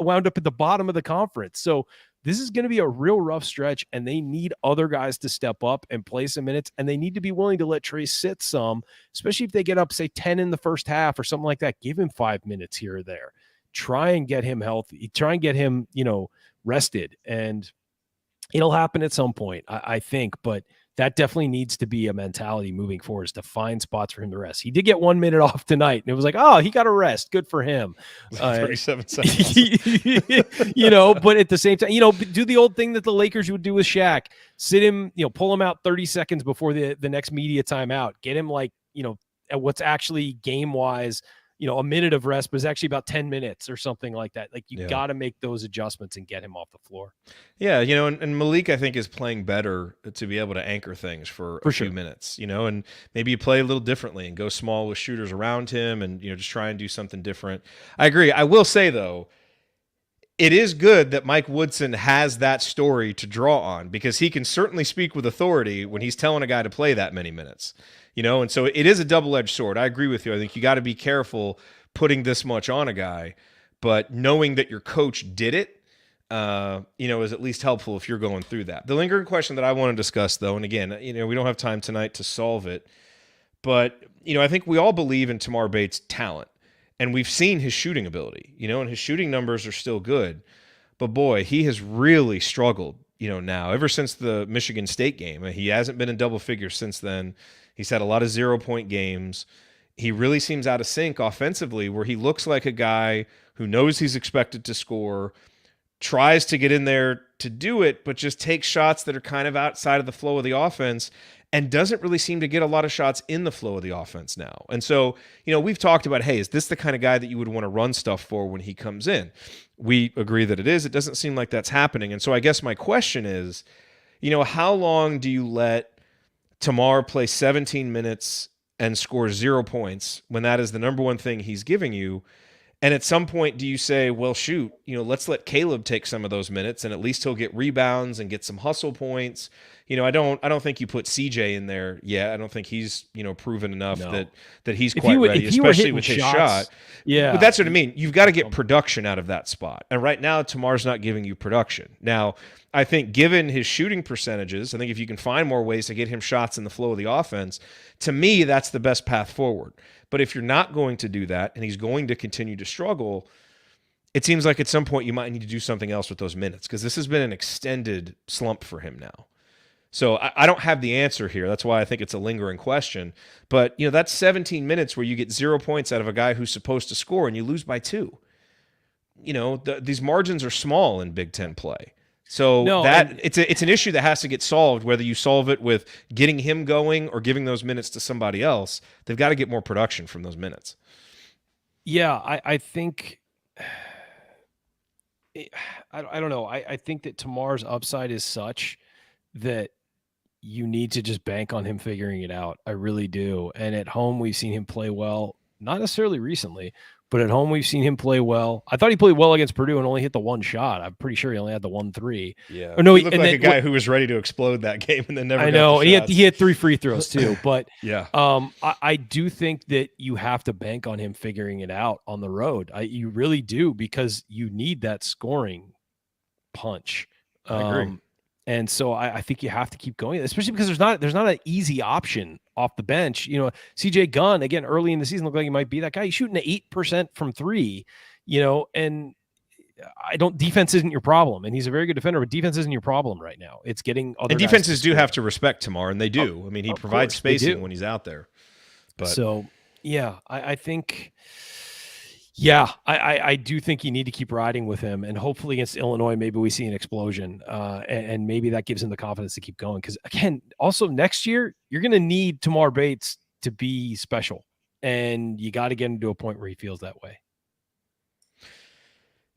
wound up at the bottom of the conference. So this is going to be a real rough stretch, and they need other guys to step up and play some minutes, and they need to be willing to let Trace sit some, especially if they get up, say, 10 in the first half or something like that. Give him 5 minutes here or there. Try and get him healthy. Try and get him, rested, and it'll happen at some point, I think. But that definitely needs to be a mentality moving forward, is to find spots for him to rest. He did get 1 minute off tonight, and it was like, oh, he got a rest. Good for him. 37 seconds. But at the same time, do the old thing that the Lakers would do with Shaq. Sit him, pull him out 30 seconds before the next media timeout. Get him at what's actually game-wise, a minute of rest, but it's actually about 10 minutes or something like that. Like, you got to make those adjustments and get him off the floor. Yeah, and Malik, I think, is playing better to be able to anchor things for a few minutes, and maybe you play a little differently and go small with shooters around him and, just try and do something different. I agree. I will say, though, it is good that Mike Woodson has that story to draw on, because he can certainly speak with authority when he's telling a guy to play that many minutes. And so it is a double-edged sword. I agree with you. I think you got to be careful putting this much on a guy, but knowing that your coach did it, is at least helpful if you're going through that. The lingering question that I want to discuss, though, and again, we don't have time tonight to solve it, but, I think we all believe in Tamar Bates' talent, and we've seen his shooting ability, and his shooting numbers are still good, but boy, he has really struggled, now, ever since the Michigan State game. He hasn't been in double figures since then. He's had a lot of 0-point games. He really seems out of sync offensively, where he looks like a guy who knows he's expected to score, tries to get in there to do it, but just takes shots that are kind of outside of the flow of the offense, and doesn't really seem to get a lot of shots in the flow of the offense now. And so, we've talked about, hey, is this the kind of guy that you would want to run stuff for when he comes in? We agree that it is. It doesn't seem like that's happening. And so I guess my question is, how long do you let Tamar play 17 minutes and score 0 points when that is the number one thing he's giving you? And at some point, do you say, well, shoot, let's let Caleb take some of those minutes, and at least he'll get rebounds and get some hustle points. I don't think you put CJ in there yet. I don't think he's, proven enough that he's quite ready, especially with his shot. Yeah. But that's what I mean. You've got to get production out of that spot. And right now, Tamar's not giving you production. Now, I think given his shooting percentages, I think if you can find more ways to get him shots in the flow of the offense, to me, that's the best path forward. But if you're not going to do that and he's going to continue to struggle, it seems like at some point you might need to do something else with those minutes, because this has been an extended slump for him now. So I don't have the answer here. That's why I think it's a lingering question. But, that's 17 minutes where you get 0 points out of a guy who's supposed to score and you lose by 2. These margins are small in Big Ten play. So it's an issue that has to get solved, whether you solve it with getting him going or giving those minutes to somebody else. They've got to get more production from those minutes. Yeah, I think I don't know. I think that Tamar's upside is such that you need to just bank on him figuring it out. I really do. And at home, we've seen him play well, not necessarily recently, but at home, we've seen him play well. I thought he played well against Purdue and only hit the one shot. I'm pretty sure he only had the 1-3. Yeah. Or no, he looked like a guy who was ready to explode that game and then never got the shots. He had 3 free throws too. But yeah, I do think that you have to bank on him figuring it out on the road. You really do, because you need that scoring punch. I agree. And so I think you have to keep going, especially because there's not an easy option off the bench. CJ Gunn, again, early in the season, looked like he might be that guy. He's shooting at 8% from 3, and defense isn't your problem. And he's a very good defender, but defense isn't your problem right now. It's getting other and defenses do have to respect Tamar, and they do. I mean, he provides spacing when he's out there. But so, yeah, I think... Yeah, I do think you need to keep riding with him, and hopefully against Illinois, maybe we see an explosion, and maybe that gives him the confidence to keep going. Because again, also next year, you're going to need Tamar Bates to be special, and you got to get him to a point where he feels that way.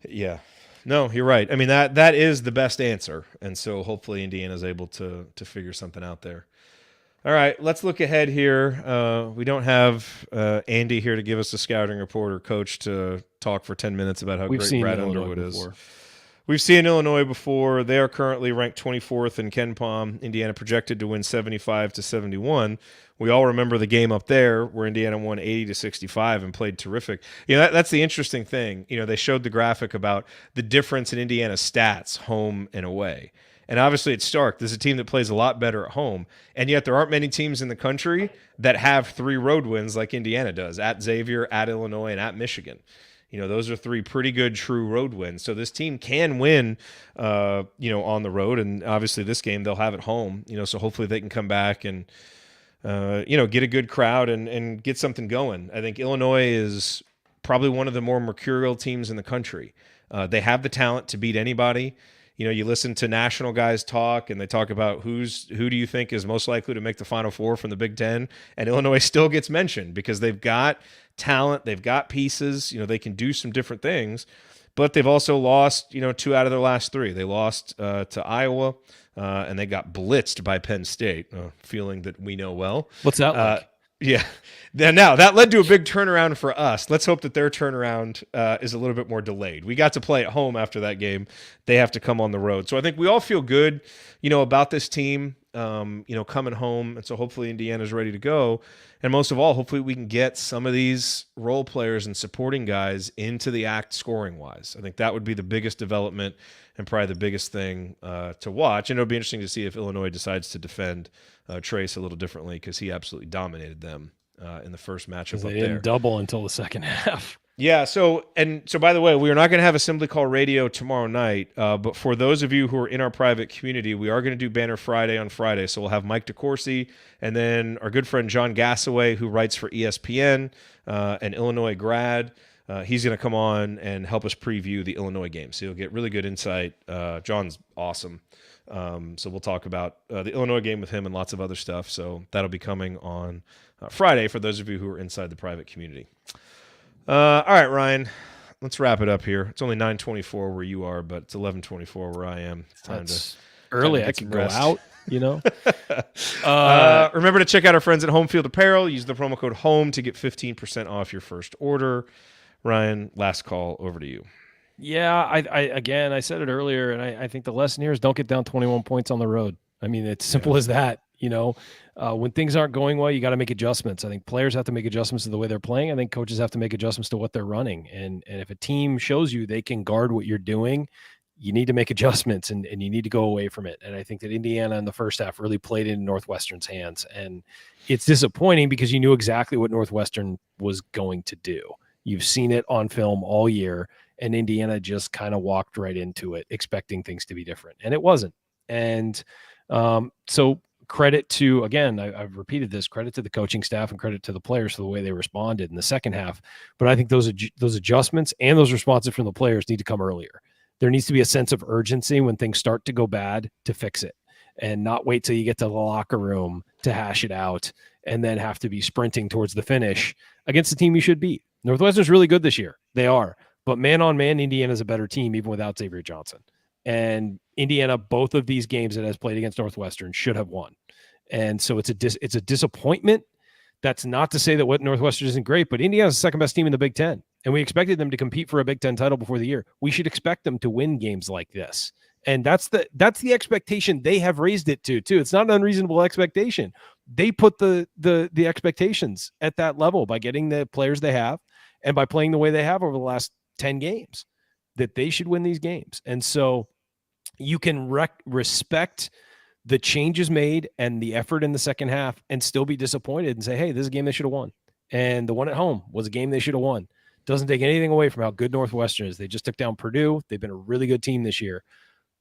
Yeah, no, you're right. I mean, that is the best answer, and so hopefully Indiana's able to figure something out there. All right, let's look ahead here. We don't have Andy here to give us a scouting report or coach to talk for 10 minutes about how great Brad Underwood is. We've seen Illinois before. They are currently ranked 24th in KenPom. Indiana projected to win 75-71. We all remember the game up there where Indiana won 80-65 and played terrific. That's the interesting thing. They showed the graphic about the difference in Indiana's stats, home and away. And obviously it's stark. This is a team that plays a lot better at home. And yet there aren't many teams in the country that have 3 road wins like Indiana does, at Xavier, at Illinois, and at Michigan. Those are 3 pretty good true road wins. So this team can win, on the road. And obviously this game they'll have at home, so hopefully they can come back and, get a good crowd and get something going. I think Illinois is probably one of the more mercurial teams in the country. They have the talent to beat anybody. You listen to national guys talk, and they talk about who do you think is most likely to make the Final Four from the Big Ten, and Illinois still gets mentioned because they've got talent, they've got pieces, they can do some different things, but they've also lost, 2 out of their last 3. They lost to Iowa, and they got blitzed by Penn State, a feeling that we know well. What's that like? Yeah. Now, that led to a big turnaround for us. Let's hope that their turnaround is a little bit more delayed. We got to play at home after that game. They have to come on the road. So I think we all feel good, about this team, coming home. And so hopefully Indiana's ready to go. And most of all, hopefully we can get some of these role players and supporting guys into the act scoring-wise. I think that would be the biggest development and probably the biggest thing to watch. And it'll be interesting to see if Illinois decides to defend Trace a little differently because he absolutely dominated them in the first matchup up there. They didn't double until the second half. Yeah. So by the way, we are not going to have Assembly Call Radio tomorrow night, but for those of you who are in our private community, we are going to do Banner Friday on Friday. So we'll have Mike DeCourcy and then our good friend John Gassaway, who writes for ESPN, an Illinois grad. He's going to come on and help us preview the Illinois game. So you'll get really good insight. John's awesome. So we'll talk about the Illinois game with him and lots of other stuff. So that'll be coming on Friday for those of you who are inside the private community. All right, Ryan, let's wrap it up here. It's only 9:24 where you are, but it's 11:24 where I am. It's time That's to early. get I some could go rest. out, Remember to check out our friends at Home Field Apparel. Use the promo code HOME to get 15% off your first order. Ryan, last call, over to you. Yeah, I said it earlier, and I think the lesson here is don't get down 21 points on the road. I mean, it's simple as that. When things aren't going well, you got to make adjustments. I think players have to make adjustments to the way they're playing. I think coaches have to make adjustments to what they're running. And if a team shows you they can guard what you're doing, you need to make adjustments and you need to go away from it. And I think that Indiana in the first half really played in Northwestern's hands. And it's disappointing because you knew exactly what Northwestern was going to do. You've seen it on film all year, and Indiana just kind of walked right into it, expecting things to be different. And it wasn't. And so credit to, again, I've repeated this, credit to the coaching staff and credit to the players for the way they responded in the second half. But I think those adjustments and those responses from the players need to come earlier. There needs to be a sense of urgency when things start to go bad to fix it and not wait till you get to the locker room to hash it out and then have to be sprinting towards the finish against the team you should beat. Northwestern's really good this year. They are. But man on man, Indiana's a better team even without Xavier Johnson. And Indiana, both of these games that has played against Northwestern should have won. And so it's a disappointment. That's not to say that what Northwestern isn't great, but Indiana's the second best team in the Big Ten. And we expected them to compete for a Big Ten title before the year. We should expect them to win games like this. And that's the expectation they have raised it to, too. It's not an unreasonable expectation. They put the expectations at that level by getting the players they have and by playing the way they have over the last 10 games, that they should win these games. And so you can respect the changes made and the effort in the second half and still be disappointed and say, hey, this is a game they should have won. And the one at home was a game they should have won. Doesn't take anything away from how good Northwestern is. They just took down Purdue. They've been a really good team this year.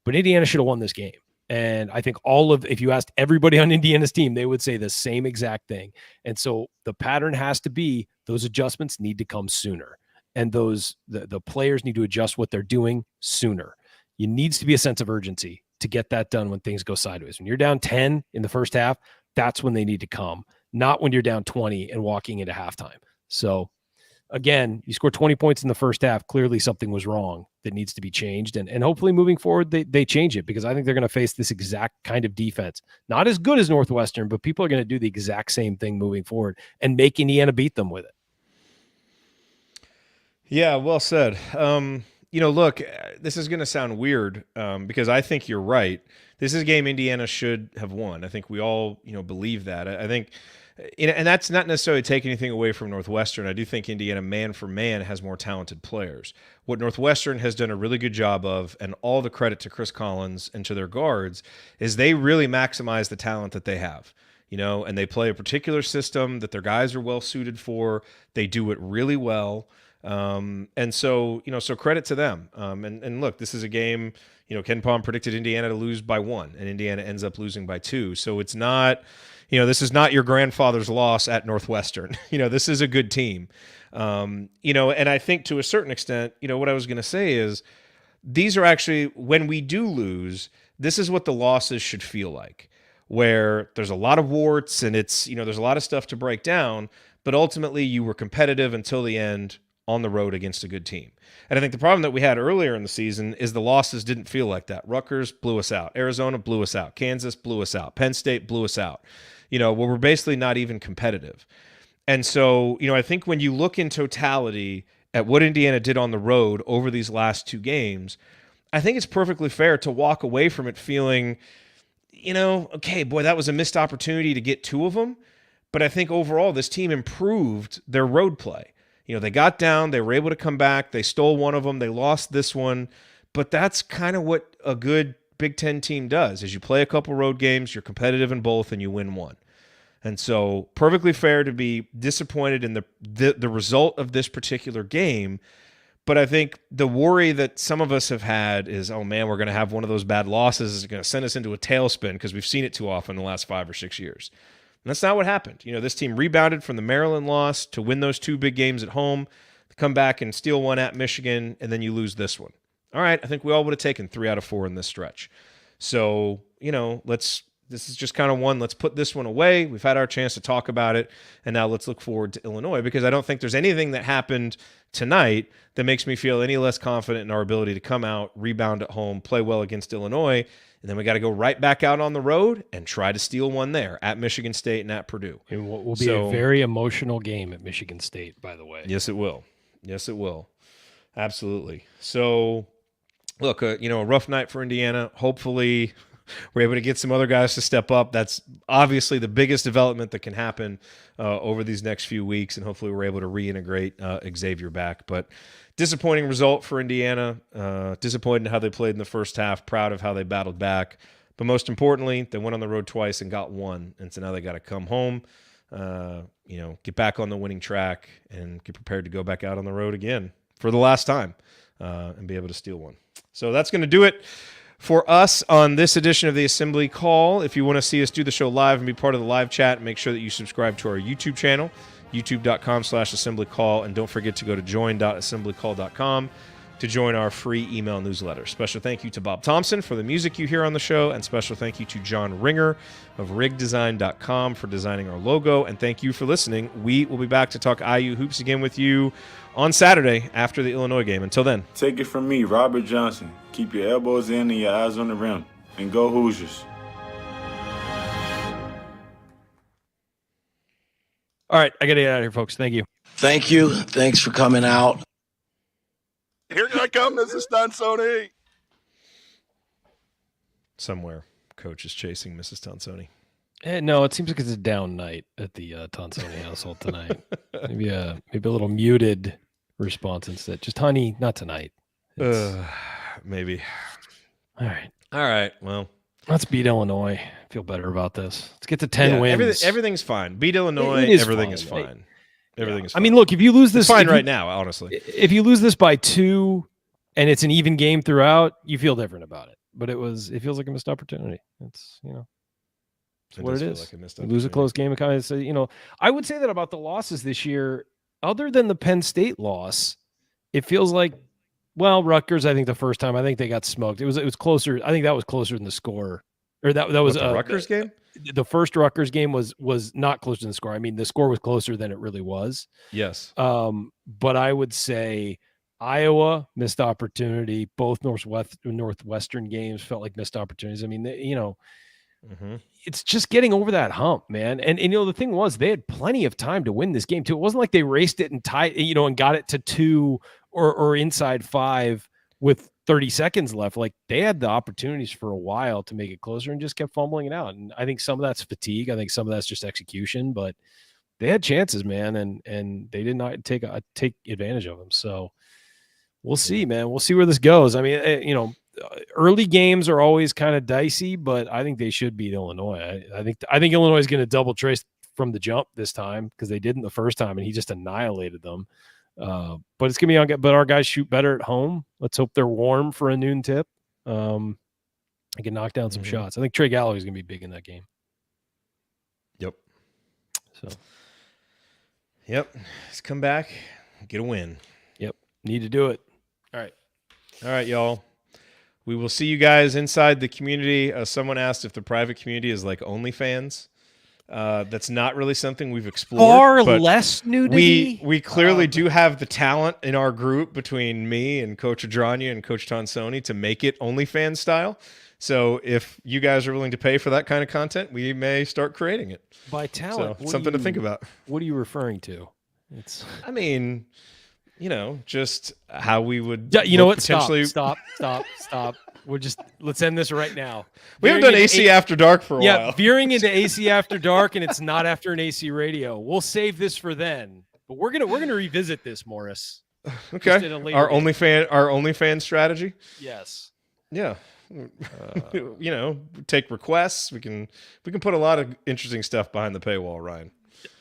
But Indiana should have won this game. And I think if you asked everybody on Indiana's team, they would say the same exact thing. And so the pattern has to be those adjustments need to come sooner. And the players need to adjust what they're doing sooner. It needs to be a sense of urgency to get that done when things go sideways. When you're down 10 in the first half, that's when they need to come, not when you're down 20 and walking into halftime. So again, you scored 20 points in the first half. Clearly something was wrong that needs to be changed. And hopefully moving forward, they change it, because I think they're going to face this exact kind of defense. Not as good as Northwestern, but people are going to do the exact same thing moving forward and make Indiana beat them with it. Yeah, well said. Look, this is going to sound weird because I think you're right. This is a game Indiana should have won. I think we all, believe that. I think, and that's not necessarily taking anything away from Northwestern. I do think Indiana, man for man, has more talented players. What Northwestern has done a really good job of, and all the credit to Chris Collins and to their guards, is they really maximize the talent that they have. And they play a particular system that their guys are well suited for. They do it really well. And so, so credit to them. And look, this is a game, Ken Palm predicted Indiana to lose by 1, and Indiana ends up losing by 2. So it's not, this is not your grandfather's loss at Northwestern. This is a good team. And I think to a certain extent, what I was going to say is these are actually, when we do lose, this is what the losses should feel like, where there's a lot of warts and it's, there's a lot of stuff to break down, but ultimately you were competitive until the end on the road against a good team. And I think the problem that we had earlier in the season is the losses didn't feel like that. Rutgers blew us out. Arizona blew us out. Kansas blew us out. Penn State blew us out. Where we're basically not even competitive. And so, I think when you look in totality at what Indiana did on the road over these last 2 games, I think it's perfectly fair to walk away from it feeling, okay, boy, that was a missed opportunity to get 2 of them. But I think overall this team improved their road play. They got down, they were able to come back, they stole 1 of them, they lost this one. But that's kind of what a good Big Ten team does, is you play a couple road games, you're competitive in both, and you win 1. And so perfectly fair to be disappointed in the result of this particular game. But I think the worry that some of us have had is, oh man, we're going to have one of those bad losses. It's going to send us into a tailspin because we've seen it too often in the last 5 or 6 years. And that's not what happened. This team rebounded from the Maryland loss to win those 2 big games at home, to come back and steal 1 at Michigan, and then you lose this one. All right, I think we all would have taken 3 out of 4 in this stretch. So, this is just kind of one, let's put this one away. We've had our chance to talk about it, and now let's look forward to Illinois, because I don't think there's anything that happened tonight that makes me feel any less confident in our ability to come out, rebound at home, play well against Illinois, and then we got to go right back out on the road and try to steal 1 there at Michigan State and at Purdue. It will be a very emotional game at Michigan State, by the way. Yes, it will. Yes, it will. Absolutely. So, look, a rough night for Indiana. Hopefully we're able to get some other guys to step up. That's obviously the biggest development that can happen over these next few weeks, and hopefully we're able to reintegrate Xavier back. But disappointing result for Indiana. Disappointed in how they played in the first half. Proud of how they battled back. But most importantly, they went on the road twice and got 1. And so now they got to come home, get back on the winning track and get prepared to go back out on the road again for the last time and be able to steal 1. So that's going to do it for us on this edition of the Assembly Call. If you want to see us do the show live and be part of the live chat, make sure that you subscribe to our YouTube channel, youtube.com/assemblycall, and don't forget to go to join.assemblycall.com to join our free email newsletter. Special thank you to Bob Thompson for the music you hear on the show, and special thank you to John Ringer of rigdesign.com for designing our logo, and thank you for listening. We will be back to talk IU hoops again with you on Saturday after the Illinois game. Until then. Take it from me, Robert Johnson. Keep your elbows in and your eyes on the rim. And go Hoosiers. All right, I got to get out of here, folks. Thank you. Thank you. Thanks for coming out. Here I come, Mrs. Stansoni. Somewhere, coach is chasing Mrs. Tonsoni. No, it seems like it's a down night at the Tonsoni household tonight. maybe a little muted response instead. Just honey, not tonight. Maybe. All right. Well, let's beat Illinois. Feel better about this. Let's get to 10 wins. Everything's fine. Beat Illinois. Everything is fine. Everything is fine. I mean, look, if you lose this, it's fine right now, honestly. If you lose this by 2 and it's an even game throughout, you feel different about it. But it feels like a missed opportunity. It's what it is. Like lose a close game. Kind of say, I would say that about the losses this year, other than the Penn State loss, it feels like, well, Rutgers, I think the first time, I think they got smoked. It was closer. I think that was closer than the score. Or that was the Rutgers game? The first Rutgers game was not closer than the score. I mean, the score was closer than it really was. Yes. But I would say Iowa, missed opportunity. Both Northwestern games felt like missed opportunities. I mean, it's just getting over that hump, man. And the thing was, they had plenty of time to win this game too. It wasn't like they raced it and tied, and got it to 2 or inside 5 with 30 seconds left. Like, they had the opportunities for a while to make it closer and just kept fumbling it out. And I think some of that's fatigue. I think some of that's just execution, but they had chances, man. And they did not take advantage of them. So we'll see, man. We'll see where this goes. I mean, early games are always kind of dicey, but I think they should beat Illinois. I think Illinois is going to double trace from the jump this time, because they didn't the first time and he just annihilated them. But it's gonna be on. But our guys shoot better at home. Let's hope they're warm for a noon tip. I can knock down some shots. I think Trey Galloway is gonna be big in that game. Yep. So. Yep. Let's come back, get a win. Yep. Need to do it. All right, y'all. We will see you guys inside the community. Someone asked if the private community is like OnlyFans. That's not really something we've explored. Far less nudity. We clearly do have the talent in our group between me and Coach Adranya and Coach Tonsoni to make it OnlyFans style. So if you guys are willing to pay for that kind of content, we may start creating it. By talent, so something to think about. What are you referring to? I mean, just how we would. Yeah, you know what? Potentially... Stop. Let's end this right now. We haven't done AC After Dark for a while. Yeah, veering into AC After Dark, and it's not after an AC radio. We'll save this for then, but we're gonna revisit this, Morris. Okay. Our OnlyFans strategy. Yes. Yeah. Take requests. We can put a lot of interesting stuff behind the paywall, Ryan.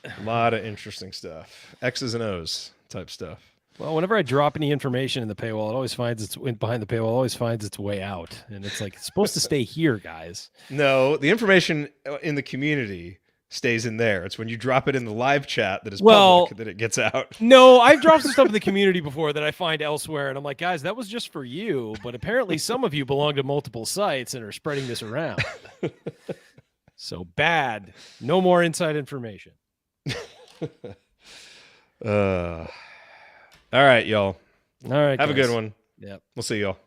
A lot of interesting stuff. X's and O's type stuff. Well, whenever I drop any information in the paywall, it always finds behind the paywall. Always finds its way out, and it's like it's supposed to stay here, guys. No, the information in the community stays in there. It's when you drop it in the live chat that is public that it gets out. No, I've dropped some stuff in the community before that I find elsewhere, and I'm like, guys, that was just for you. But apparently, some of you belong to multiple sites and are spreading this around. So bad. No more inside information. All right, y'all. All right. Have guys. a good one. Yep. We'll see y'all.